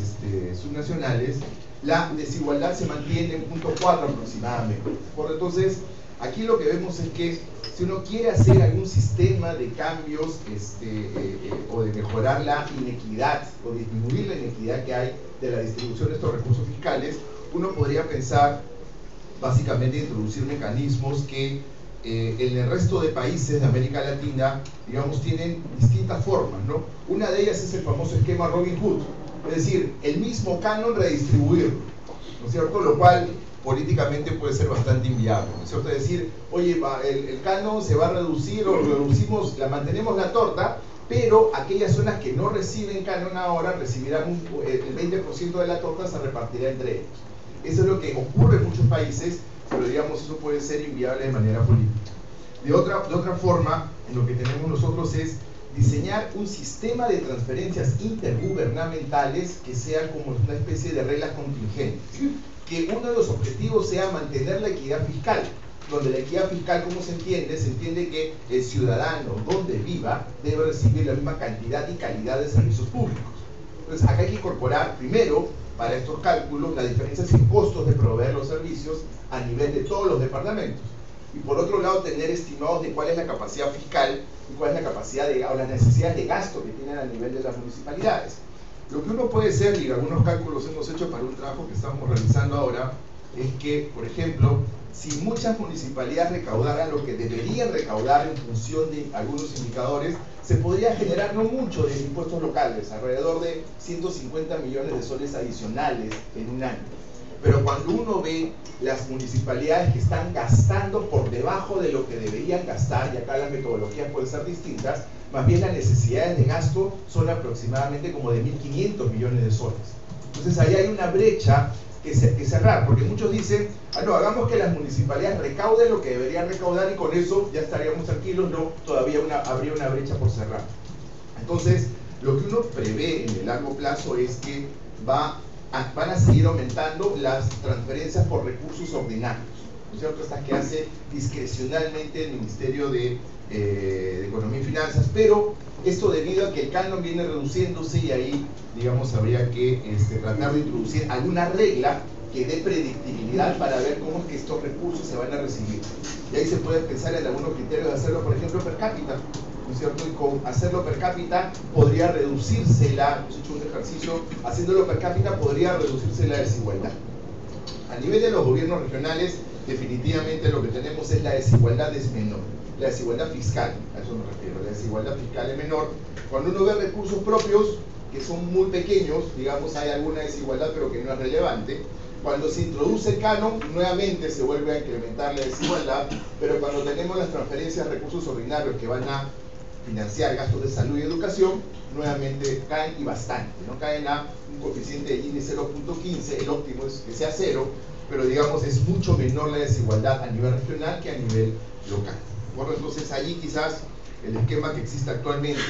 subnacionales, la desigualdad se mantiene en 0.4 aproximadamente. Entonces, aquí lo que vemos es que si uno quiere hacer algún sistema de cambios o de mejorar la inequidad o disminuir la inequidad que hay de la distribución de estos recursos fiscales, uno podría pensar básicamente introducir mecanismos que en el resto de países de América Latina, digamos, tienen distintas formas, ¿no? Una de ellas es el famoso esquema Robin Hood, es decir, el mismo canon redistribuirlo, ¿no es cierto? Lo cual políticamente puede ser bastante inviable, ¿no es cierto? Es decir, oye, el canon se va a reducir o reducimos, mantenemos la torta, pero aquellas zonas que no reciben canon ahora recibirán el 20% de la torta, se repartirá entre ellos. Eso es lo que ocurre en muchos países, pero digamos eso puede ser inviable de manera política. De otra forma, lo que tenemos nosotros es diseñar un sistema de transferencias intergubernamentales que sea como una especie de reglas contingentes. Que uno de los objetivos sea mantener la equidad fiscal, donde la equidad fiscal, ¿cómo se entiende? Se entiende que el ciudadano, donde viva, debe recibir la misma cantidad y calidad de servicios públicos. Entonces, acá hay que incorporar, primero, para estos cálculos, las diferencias en costos de proveer los servicios a nivel de todos los departamentos. Y por otro lado, tener estimados de cuál es la capacidad fiscal y cuál es la capacidad o las necesidades de gasto que tienen a nivel de las municipalidades. Lo que uno puede hacer, y algunos cálculos hemos hecho para un trabajo que estamos realizando ahora, es que, por ejemplo, si muchas municipalidades recaudaran lo que deberían recaudar en función de algunos indicadores, se podría generar no mucho de impuestos locales, alrededor de 150 millones de soles adicionales en un año. Pero cuando uno ve las municipalidades que están gastando por debajo de lo que deberían gastar, y acá las metodologías pueden ser distintas, más bien las necesidades de gasto son aproximadamente como de 1.500 millones de soles. Entonces ahí hay una brecha que cerrar, porque muchos dicen, no, hagamos que las municipalidades recauden lo que deberían recaudar y con eso ya estaríamos tranquilos. No, todavía habría una brecha por cerrar. Entonces, lo que uno prevé en el largo plazo es que van a seguir aumentando las transferencias por recursos ordinarios, ¿no es cierto? Estas que hace discrecionalmente el Ministerio de Economía y Finanzas, pero esto debido a que el canon viene reduciéndose y ahí, digamos, habría que tratar de introducir alguna regla que dé predictibilidad para ver cómo es que estos recursos se van a recibir. Y ahí se puede pensar en algunos criterios de hacerlo, por ejemplo, per cápita, ¿no es cierto? Y con hacerlo per cápita podría reducirse hemos hecho un ejercicio, haciéndolo per cápita podría reducirse la desigualdad. A nivel de los gobiernos regionales, definitivamente lo que tenemos es la desigualdad es menor. La desigualdad fiscal, a eso me refiero, la desigualdad fiscal es menor. Cuando uno ve recursos propios, que son muy pequeños, digamos, hay alguna desigualdad, pero que no es relevante. Cuando se introduce el canon, nuevamente se vuelve a incrementar la desigualdad, pero cuando tenemos las transferencias de recursos ordinarios que van a financiar gastos de salud y educación, nuevamente caen y bastante, ¿no? Caen a un coeficiente de Gini 0.15, el óptimo es que sea 0, pero digamos es mucho menor la desigualdad a nivel regional que a nivel local. Bueno, entonces allí quizás el esquema que existe actualmente,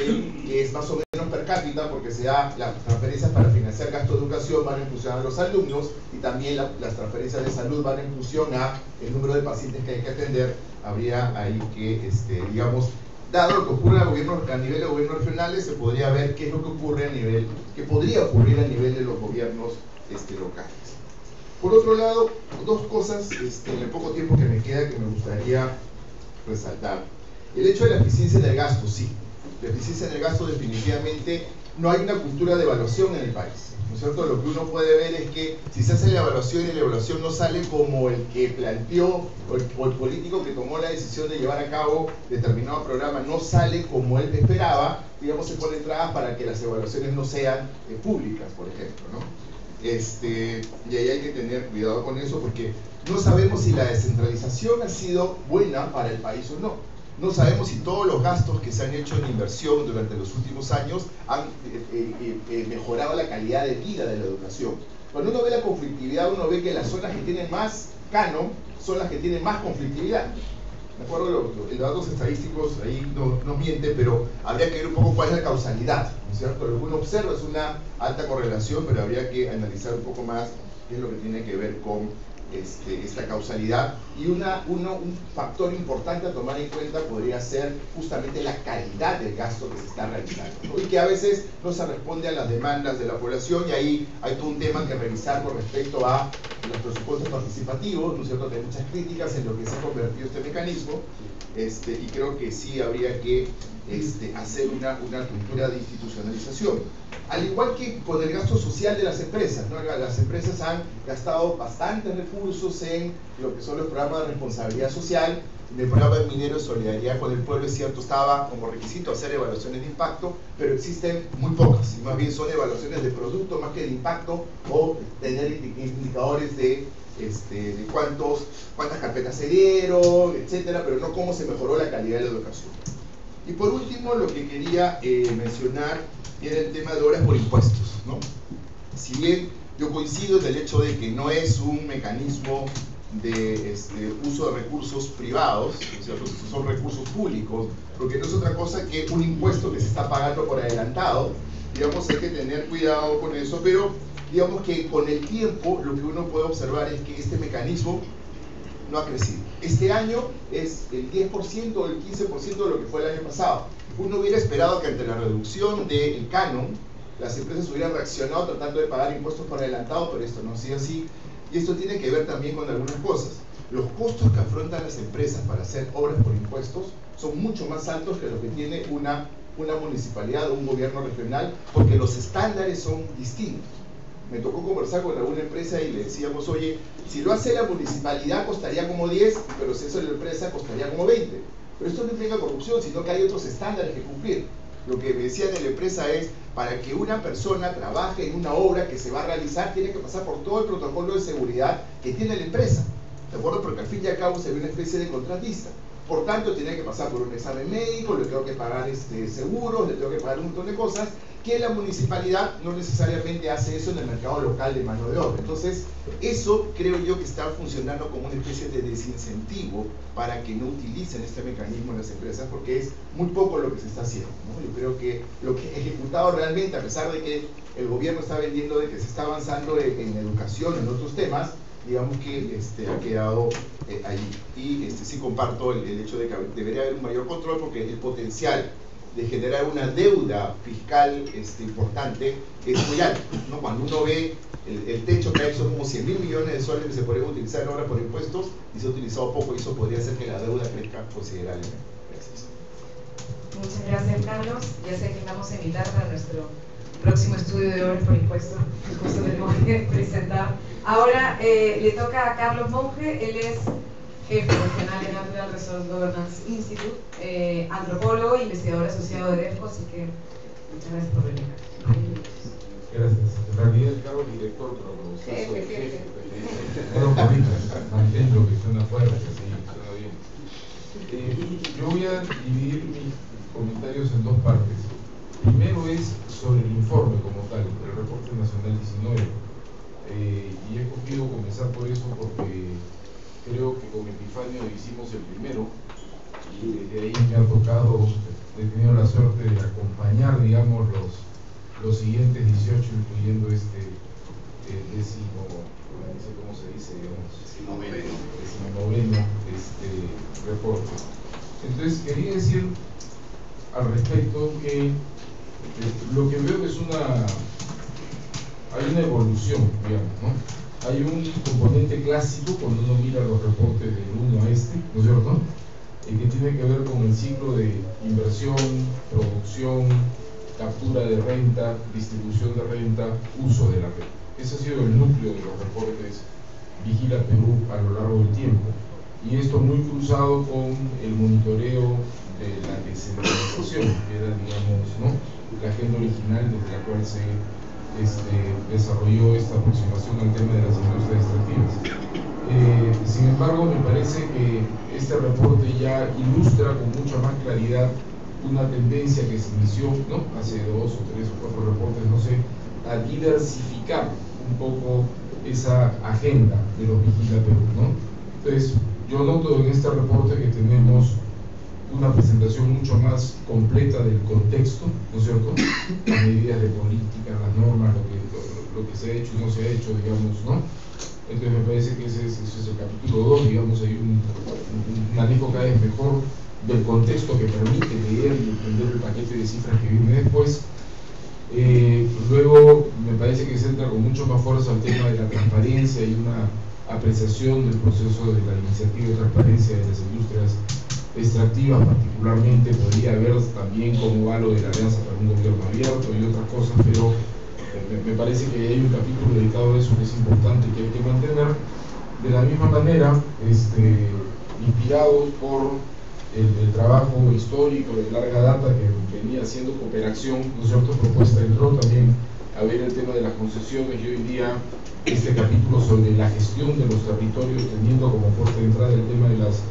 que es más o menos per cápita, porque se da las transferencias para financiar gastos de educación van en función a los alumnos y también las transferencias de salud van en función a el número de pacientes que hay que atender. Habría ahí que, digamos, dado lo que ocurre a nivel de gobiernos regionales, se podría ver qué es lo que ocurre que podría ocurrir a nivel de los gobiernos locales. Por otro lado, dos cosas en el poco tiempo que me queda que me gustaría resaltar. El hecho de la eficiencia en el gasto, sí. La eficiencia en el gasto definitivamente no hay una cultura de evaluación en el país, ¿no es cierto? Lo que uno puede ver es que si se hace la evaluación y la evaluación no sale como el que planteó o el político que tomó la decisión de llevar a cabo determinado programa no sale como él esperaba, digamos, se ponen trabas para que las evaluaciones no sean públicas, por ejemplo, ¿no? Y ahí hay que tener cuidado con eso porque no sabemos si la descentralización ha sido buena para el país o no. No sabemos si todos los gastos que se han hecho en inversión durante los últimos años han mejorado la calidad de vida de la educación. Cuando uno ve la conflictividad, uno ve que las zonas que tienen más canon son las que tienen más conflictividad. De acuerdo, los datos estadísticos ahí no mienten, pero habría que ver un poco cuál es la causalidad, ¿no es cierto? Lo que uno observa es una alta correlación, pero habría que analizar un poco más qué es lo que tiene que ver con esta causalidad. Y un factor importante a tomar en cuenta podría ser justamente la calidad del gasto que se está realizando, ¿no? Y que a veces no se responde a las demandas de la población, y ahí hay todo un tema que revisar con respecto a los presupuestos participativos, ¿no es cierto? Que hay muchas críticas en lo que se ha convertido este mecanismo, y creo que sí habría que hacer una cultura de institucionalización. Al igual que con el gasto social de las empresas, ¿no? Las empresas han gastado bastantes recursos en lo que son los programas de responsabilidad social. En el programa de minero de solidaridad con el pueblo, es cierto, estaba como requisito hacer evaluaciones de impacto, pero existen muy pocas, y más bien son evaluaciones de producto más que de impacto, o tener indicadores de cuántas carpetas se dieron, etcétera, pero no cómo se mejoró la calidad de la educación. Y por último, lo que quería mencionar era el tema de obras por impuestos, ¿no? Si bien yo coincido en el hecho de que no es un mecanismo de uso de recursos privados, o sea, son recursos públicos, porque no es otra cosa que un impuesto que se está pagando por adelantado. Digamos, hay que tener cuidado con eso, pero digamos que con el tiempo lo que uno puede observar es que este mecanismo no ha crecido. Este año es el 10% o el 15% de lo que fue el año pasado. Uno hubiera esperado que ante la reducción del canon, las empresas hubieran reaccionado tratando de pagar impuestos por adelantado, pero esto no ha sido así. Y esto tiene que ver también con algunas cosas. Los costos que afrontan las empresas para hacer obras por impuestos son mucho más altos que lo que tiene una municipalidad o un gobierno regional, porque los estándares son distintos. Me tocó conversar con alguna empresa y le decíamos, oye, si lo hace la municipalidad costaría como 10, pero si eso la empresa costaría como 20. Pero esto no implica corrupción, sino que hay otros estándares que cumplir. Lo que me decían de la empresa es, para que una persona trabaje en una obra que se va a realizar, tiene que pasar por todo el protocolo de seguridad que tiene la empresa, ¿de acuerdo? Porque al fin y al cabo se ve una especie de contratista. Por tanto, tiene que pasar por un examen médico, le tengo que pagar seguros, le tengo que pagar un montón de cosas, que la municipalidad no necesariamente hace eso en el mercado local de mano de obra. Entonces, eso creo yo que está funcionando como una especie de desincentivo para que no utilicen este mecanismo en las empresas, porque es muy poco lo que se está haciendo, ¿no? Yo creo que lo que ha ejecutado realmente, a pesar de que el gobierno está vendiendo de que se está avanzando en educación, en otros temas, digamos que ha quedado allí. Y sí comparto el hecho de que debería haber un mayor control, porque el potencial de generar una deuda fiscal importante es muy alto, ¿no? Cuando uno ve el techo que hay, son como 100.000 millones de soles que se podrían utilizar en obras por impuestos, y se ha utilizado poco, y eso podría hacer que la deuda crezca considerablemente. Gracias. Muchas gracias, Carlos. Ya sé que estamos en mitad para nuestro próximo estudio de obras por impuestos, justo tenemos que presentar. Ahora le toca a Carlos Monge. Él es jefe regional de Natural Resource Governance Institute, antropólogo e investigador asociado de DEFCO, así que muchas gracias por venir. Gracias. En realidad el cargo es director, pero como usted soy jefe. Bueno, mantengo que suena fuerte, sí, suena bien. Yo voy a dividir mis comentarios en dos partes. Primero es sobre el informe como tal, el reporte nacional 19. Y he escogido comenzar por eso porque creo que con Epifanio hicimos el primero, y desde ahí me ha tocado, he tenido la suerte de acompañar, digamos, los siguientes 18, incluyendo décimo, no sé cómo se dice, digamos, decimonoveno reporte. Entonces quería decir al respecto que lo que veo es hay una evolución, digamos, ¿no? Hay un componente clásico cuando uno mira los reportes del 1 a ¿no es cierto? Que tiene que ver con el ciclo de inversión, producción, captura de renta, distribución de renta, uso de la renta. Ese ha sido el núcleo de los reportes Vigila Perú a lo largo del tiempo. Y esto muy cruzado con el monitoreo de la descentralización, que era, digamos, ¿no?, la agenda original desde la cual se desarrolló esta aproximación al tema de las industrias extractivas. Sin embargo, me parece que este reporte ya ilustra con mucha más claridad una tendencia que se inició, ¿no?, hace 2 o 3 o 4 reportes, no sé, a diversificar un poco esa agenda de los Vigila Perú, ¿no? Entonces, yo noto en este reporte que tenemos una presentación mucho más completa del contexto, ¿no es cierto?, las medidas de política, las normas, lo que se ha hecho y no se ha hecho, digamos, ¿no? Entonces me parece que ese es el capítulo 2, digamos, hay un manejo cada vez mejor del contexto que permite leer y entender el paquete de cifras que viene después. Luego me parece que se entra con mucho más fuerza al tema de la transparencia y una apreciación del proceso de la iniciativa de transparencia de las industrias extractivas, particularmente podría ver también cómo va lo de la Alianza para un Gobierno Abierto y otras cosas, pero me parece que hay un capítulo dedicado a eso que es importante, que hay que mantener. De la misma manera, inspirados por el trabajo histórico de larga data que venía haciendo Cooperación, ¿no es cierto?, propuesta entró también a ver el tema de las concesiones, y hoy día este capítulo sobre la gestión de los territorios, teniendo como fuerte de entrada el tema de las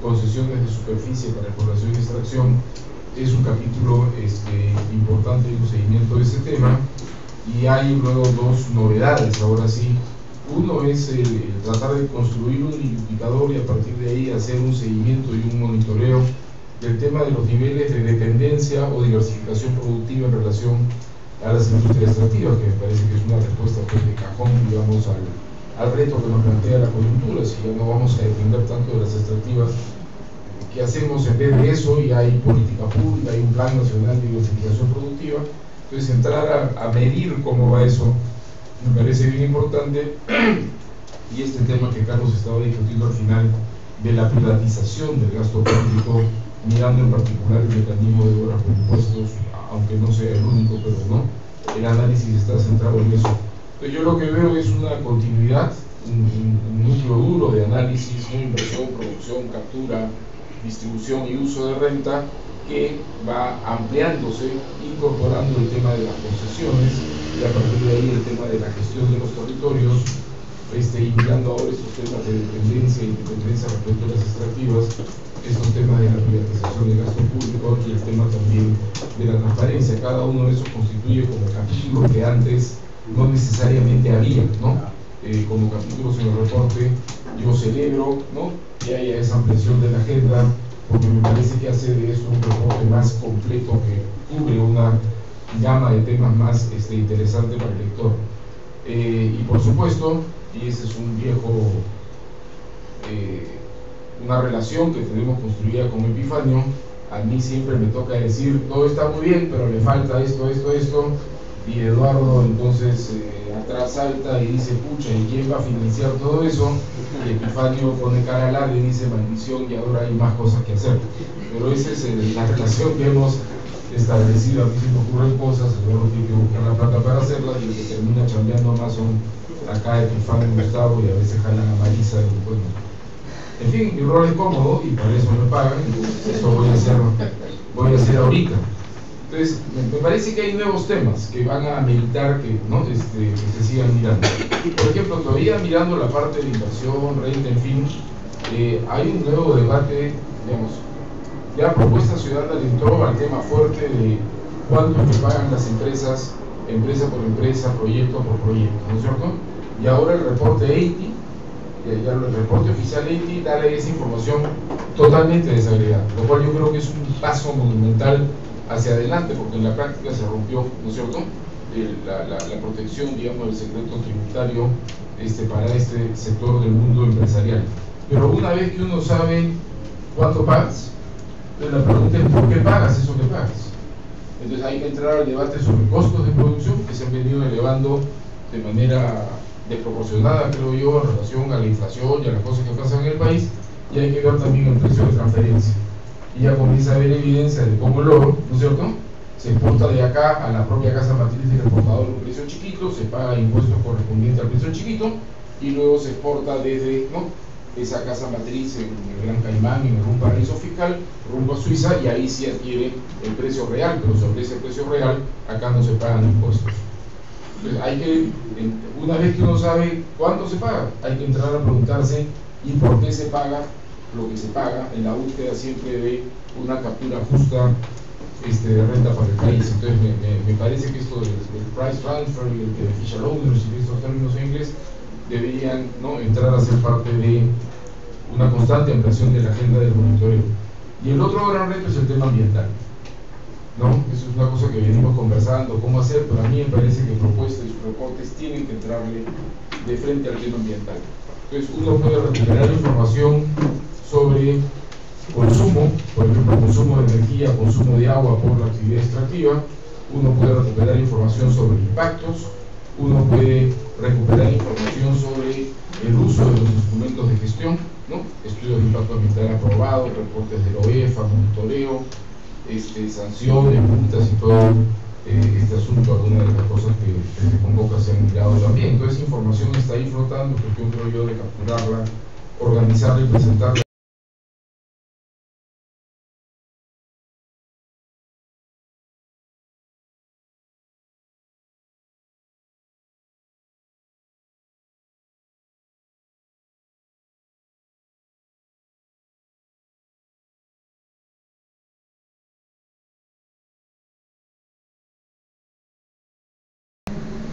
concesiones de superficie para exploración y extracción, es un capítulo importante en un seguimiento de ese tema. Y hay luego dos novedades, ahora sí. Uno es el tratar de construir un indicador y a partir de ahí hacer un seguimiento y un monitoreo del tema de los niveles de dependencia o diversificación productiva en relación a las industrias extractivas, que me parece que es una respuesta pues, de cajón, digamos, al reto que nos plantea la coyuntura. Si ya no vamos a depender tanto de las extractivas, ¿qué hacemos en vez de eso? Y hay política pública, hay un plan nacional de diversificación productiva. Entonces entrar a medir cómo va eso me parece bien importante. Y este tema que Carlos estaba discutiendo al final de la privatización del gasto público, mirando en particular el mecanismo de obras por impuestos, aunque no sea el único, pero no, el análisis está centrado en eso. Entonces yo lo que veo es una continuidad, un núcleo duro de análisis, inversión, producción, captura, distribución y uso de renta, que va ampliándose, incorporando el tema de las concesiones y a partir de ahí el tema de la gestión de los territorios, mirando ahora estos temas de dependencia e independencia respecto a las extractivas, estos temas de la privatización del gasto público y el tema también de la transparencia. Cada uno de esos constituye como capítulos que antes no necesariamente había, ¿no? Como capítulos en el reporte. Yo celebro, ¿no?, que haya esa ampliación de la agenda, porque me parece que hace de eso un reporte más completo que cubre una gama de temas más interesante para el lector. Y por supuesto, y ese es un viejo, una relación que tenemos construida con Epifanio, a mí siempre me toca decir, todo está muy bien, pero le falta esto, y Eduardo entonces atrás salta y dice, pucha, ¿y quién va a financiar todo eso? Y Epifanio pone cara larga y dice, maldición, y ahora hay más cosas que hacer. Pero esa es la relación que hemos establecido. A mí se me ocurren cosas, Eduardo tiene que buscar la plata para hacerlas, y el que termina chambeando más son acá Epifanio y Gustavo, y a veces jalan a Marisa, y bueno, en fin, mi rol es cómodo y para eso me pagan, entonces eso voy a hacer ahorita. Entonces, me parece que hay nuevos temas que van a meditar que, ¿no?, que se sigan mirando. Por ejemplo, todavía mirando la parte de inversión, renta, en fin, hay un nuevo debate, digamos, ya Propuesta Ciudadana le entró al tema fuerte de cuánto me pagan las empresas, empresa por empresa, proyecto por proyecto, ¿no es cierto? Y ahora el reporte EITI, ya el reporte oficial EITI, darle esa información totalmente desagregada, lo cual yo creo que es un paso monumental hacia adelante, porque en la práctica se rompió, ¿no es cierto?, la protección, digamos, del secreto tributario para este sector del mundo empresarial. Pero una vez que uno sabe cuánto pagas, entonces la pregunta es ¿por qué pagas eso que pagas? Entonces hay que entrar al debate sobre costos de producción que se han venido elevando de manera desproporcionada, creo yo, en relación a la inflación y a las cosas que pasan en el país, y hay que ver también el precio de transferencia. Y ya comienza a haber evidencia de cómo el oro, ¿no es cierto?, se exporta de acá a la propia casa matriz del exportador a un precio chiquito, se paga impuestos correspondientes al precio chiquito, y luego se exporta desde, ¿no?, esa casa matriz en el Gran Caimán, en un paraíso fiscal, rumbo a Suiza, y ahí sí adquiere el precio real, pero sobre ese precio real acá no se pagan impuestos. Entonces hay que, una vez que uno sabe cuánto se paga, hay que entrar a preguntarse y por qué se paga lo que se paga, en la búsqueda siempre de una captura justa de renta para el país. Entonces me parece que esto del price transfer y el beneficial ownership y estos términos en inglés deberían, ¿no?, entrar a ser parte de una constante ampliación de la agenda del monitoreo. Y el otro gran reto es el tema ambiental. ¿no? Eso es una cosa que venimos conversando, cómo hacer, pero a mí me parece que propuestas y sus reportes tienen que entrarle de frente al tema ambiental. Entonces uno puede recuperar información sobre consumo, por ejemplo, consumo de energía, consumo de agua por la actividad extractiva, uno puede recuperar información sobre impactos, uno puede recuperar información sobre el uso de los instrumentos de gestión, ¿no? Estudios de impacto ambiental aprobados, reportes de la OEFA, monitoreo, sanciones, multas y todo este asunto. Algunas de las cosas que desde Convoca se han mirado también. Entonces, esa información está ahí flotando, cuestión creo yo de capturarla, organizarla y presentarla.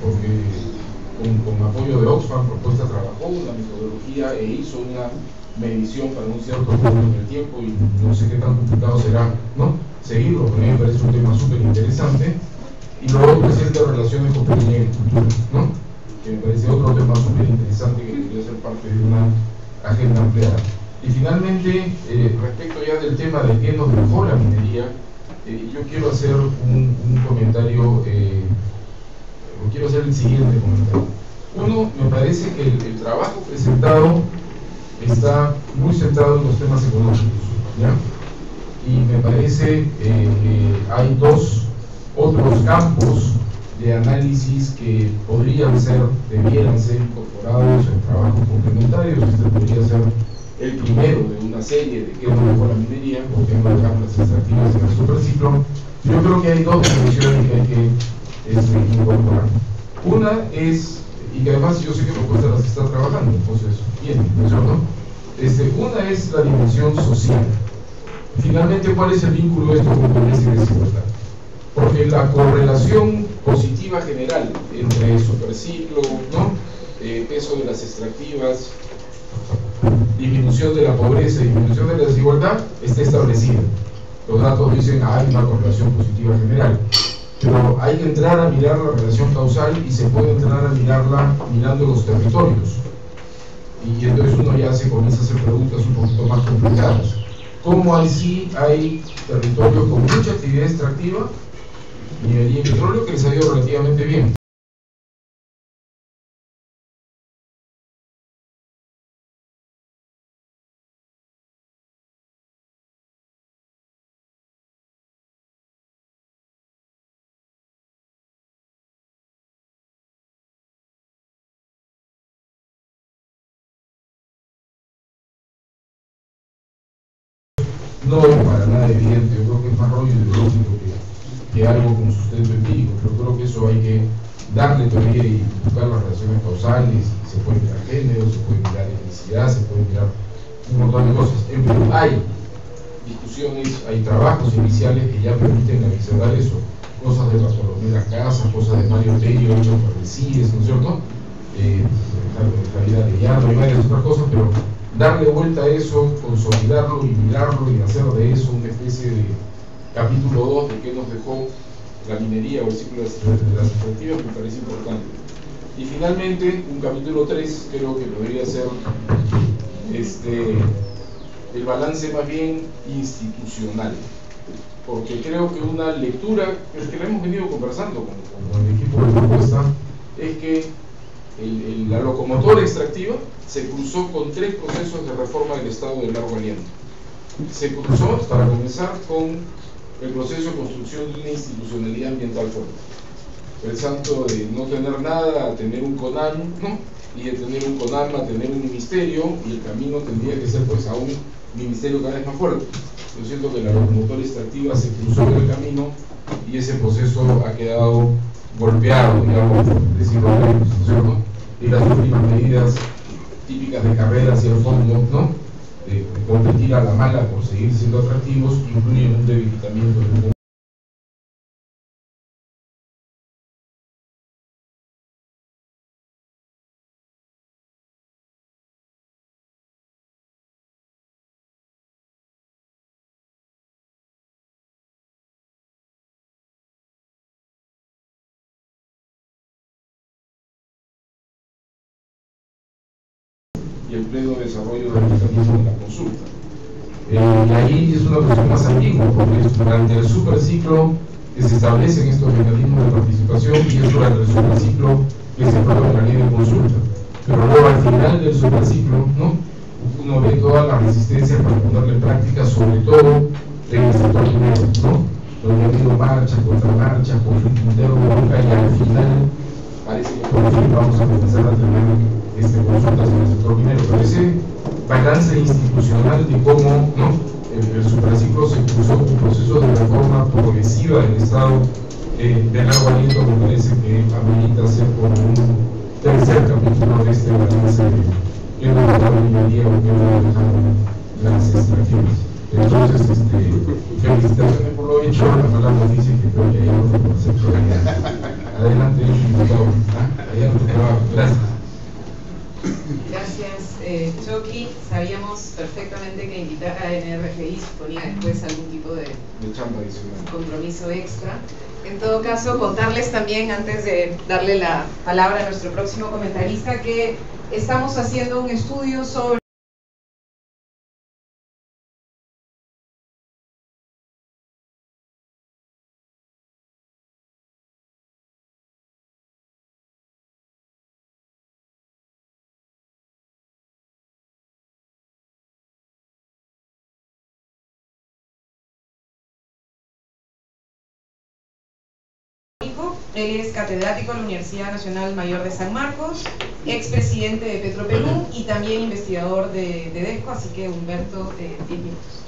Porque con apoyo de Oxfam, Propuesta trabajó una metodología e hizo una medición para un cierto periodo de tiempo, y no sé qué tan complicado será, ¿no?, seguirlo, pero a mí me parece un tema súper interesante. Y luego presenta relaciones con pequeña agricultura, ¿no?, que me parece otro tema súper interesante que debería ser parte de una agenda ampliada. Y finalmente, respecto ya del tema de qué nos dejó la minería, yo quiero hacer un comentario. Quiero hacer el siguiente comentario. Uno, me parece que el trabajo presentado está muy centrado en los temas económicos, ¿ya? Y me parece que hay dos otros campos de análisis que debieran ser incorporados en trabajos complementarios. Este podría ser el primero de una serie de qué nos dejó la minería, o qué nos dejaron las extractivas en el superciclo. Yo creo que hay dos dimensiones que hay que incorporar. Una es, y que además yo sé que Propuesta las está trabajando, entonces, bien, ¿no es cierto? Una es la dimensión social. Finalmente, ¿cuál es el vínculo de esto con pobreza y desigualdad? Porque la correlación positiva general entre superciclo, ¿no?, peso de las extractivas, disminución de la pobreza y disminución de la desigualdad está establecida. Los datos dicen hay una correlación positiva general, pero hay que entrar a mirar la relación causal, y se puede entrar a mirarla mirando los territorios. Y entonces uno ya se comienza a hacer preguntas un poquito más complicadas. ¿Cómo así hay territorios con mucha actividad extractiva, minería y petróleo, que les ha ido relativamente bien? No es para nada evidente. Yo creo que es más rollo ideológico que algo con sustento empírico. Pero creo que eso hay que darle teoría y buscar las relaciones causales. Se puede mirar género, se puede mirar etnicidad, se puede mirar un montón de cosas. En Perú hay discusiones, hay trabajos iniciales que ya permiten analizar eso. Cosas de Bartolomé Casa, cosas de Mario Tello, hechos por el CIES, ¿no es cierto? Javier Arellano y varias otras cosas, pero darle vuelta a eso, consolidarlo y mirarlo y hacer de eso una especie de capítulo 2 de qué nos dejó la minería o el ciclo de las extractivas me parece importante. Y finalmente, un capítulo 3 creo que podría ser el balance más bien institucional, porque creo que una lectura, es que la hemos venido conversando con el equipo de Propuesta, es que la locomotora extractiva se cruzó con 3 procesos de reforma del Estado de largo aliento. Se cruzó, para comenzar, con el proceso de construcción de una institucionalidad ambiental fuerte. El salto de no tener nada a tener un CONAM, ¿no?, y de tener un CONAM a tener un ministerio, y el camino tendría que ser pues a un ministerio cada vez más fuerte. Yo siento que la locomotora extractiva se cruzó en el camino y ese proceso ha quedado golpeado, digamos, decirlo menos, ¿no es cierto? Y las últimas medidas típicas de carrera hacia el fondo, ¿no?, de competir a la mala por seguir siendo atractivos, incluyen un debilitamiento del y el pleno desarrollo del mecanismo de la consulta. Y ahí es una cuestión más ambigua, porque es durante el superciclo que se establecen estos mecanismos de participación y es durante el superciclo que se aprueba la ley de consulta. Pero luego al final del superciclo, ¿no?, uno ve toda la resistencia para ponerla en práctica, sobre todo en el sector minero, ¿no?, donde ha habido marchas, contramarchas, conflicto interno, y al final parece que por fin vamos a comenzar a tener consultas en el sector minero. Pero ese balance institucional de cómo, ¿no?, el superciclo se cruzó con procesos de reforma progresiva del Estado de largo aliento, me parece que amerita ser como un tercer capítulo de este balance que no dejaba minería o que no dejaron las extracciones. Entonces, felicitaciones por lo hecho. La mala noticia es que creo que hay otro concepto. Adelante, diputado. Allá tu trabajo. Gracias. Gracias, Choqui. Sabíamos perfectamente que invitar a NRGI suponía después algún tipo de compromiso extra. En todo caso, contarles también, antes de darle la palabra a nuestro próximo comentarista, que estamos haciendo un estudio sobre Él es catedrático de la Universidad Nacional Mayor de San Marcos, expresidente de Petroperú y también investigador de DESCO, así que Humberto, 10 minutos.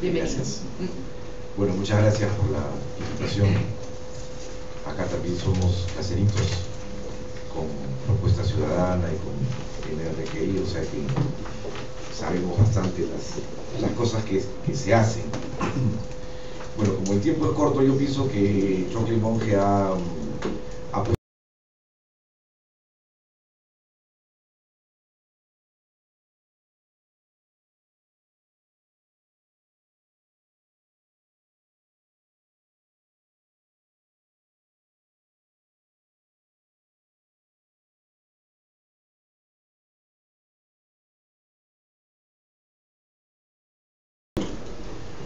Bienvenido. Gracias. Bueno, muchas gracias por la invitación. Acá también somos caseritos con Propuesta Ciudadana y con NRGI, o sea que sabemos bastante las cosas que se hacen. Bueno, como el tiempo es corto, yo pienso que Choqui Monge ha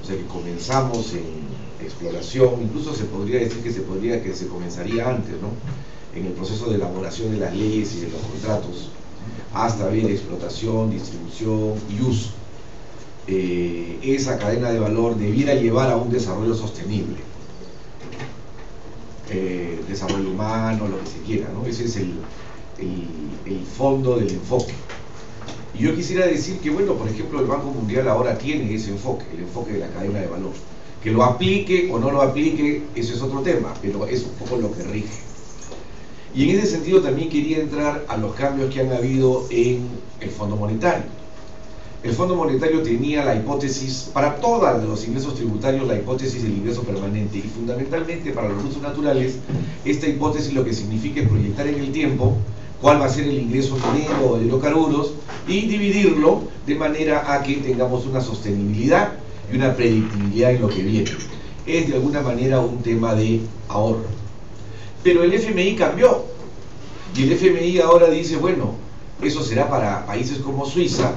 O sea que comenzamos en exploración, incluso se podría decir que se comenzaría antes, ¿no?, en el proceso de elaboración de las leyes y de los contratos, hasta ver explotación, distribución y uso. Esa cadena de valor debiera llevar a un desarrollo sostenible, desarrollo humano, lo que se quiera, ¿no? Ese es el fondo del enfoque. Y yo quisiera decir que, bueno, por ejemplo, el Banco Mundial ahora tiene ese enfoque, el enfoque de la cadena de valor. Que lo aplique o no lo aplique, eso es otro tema, pero es un poco lo que rige. Y en ese sentido también quería entrar a los cambios que han habido en el Fondo Monetario. El Fondo Monetario tenía la hipótesis, para todos los ingresos tributarios, la hipótesis del ingreso permanente, y fundamentalmente para los recursos naturales, esta hipótesis lo que significa es proyectar en el tiempo cuál va a ser el ingreso minero o de hidrocarburos y dividirlo de manera a que tengamos una sostenibilidad y una predictibilidad en lo que viene. Es de alguna manera un tema de ahorro. Pero el FMI cambió y el FMI ahora dice, bueno, eso será para países como Suiza,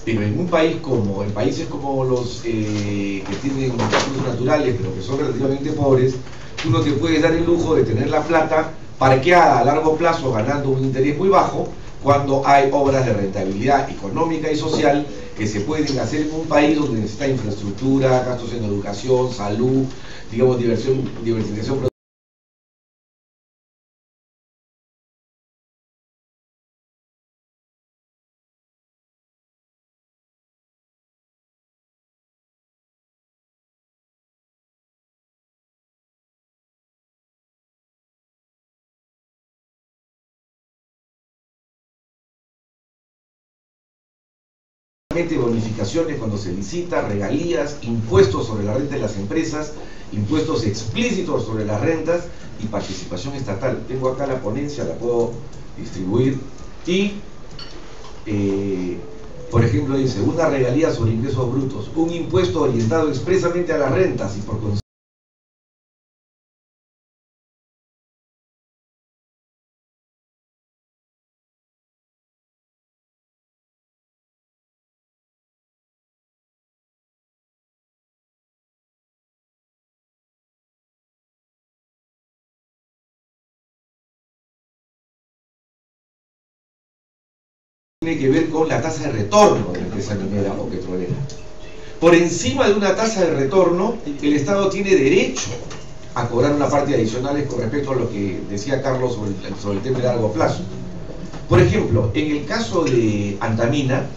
pero en países como los que tienen recursos naturales pero que son relativamente pobres, tú no te puedes dar el lujo de tener la plata parqueada a largo plazo ganando un interés muy bajo cuando hay obras de rentabilidad económica y social que se pueden hacer en un país donde necesita infraestructura, gastos en educación, salud, digamos, diversificación. Bonificaciones cuando se licita, regalías, impuestos sobre la renta de las empresas, impuestos explícitos sobre las rentas y participación estatal. Tengo acá la ponencia, la puedo distribuir y, por ejemplo, dice, una regalía sobre ingresos brutos, un impuesto orientado expresamente a las rentas y por tiene que ver con la tasa de retorno de la empresa minera o petrolera. Por encima de una tasa de retorno, el Estado tiene derecho a cobrar una parte adicional con respecto a lo que decía Carlos sobre el tema de largo plazo. Por ejemplo, en el caso de Antamina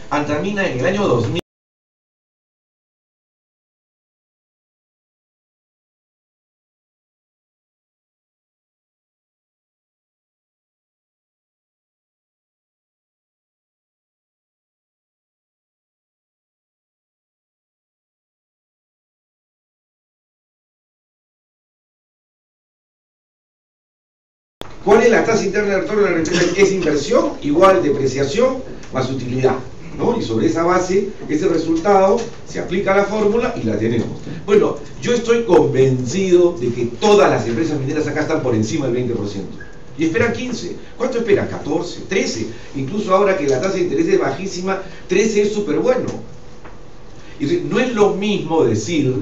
en el año 2000, ¿cuál es la tasa interna de retorno de la empresa? Es inversión igual depreciación más utilidad, ¿no? Y sobre esa base, ese resultado, se aplica la fórmula y la tenemos. Bueno, yo estoy convencido de que todas las empresas mineras acá están por encima del 20%. Y esperan 15. ¿Cuánto esperan? 14, 13. Incluso ahora que la tasa de interés es bajísima, 13 es súper bueno. Y no es lo mismo decir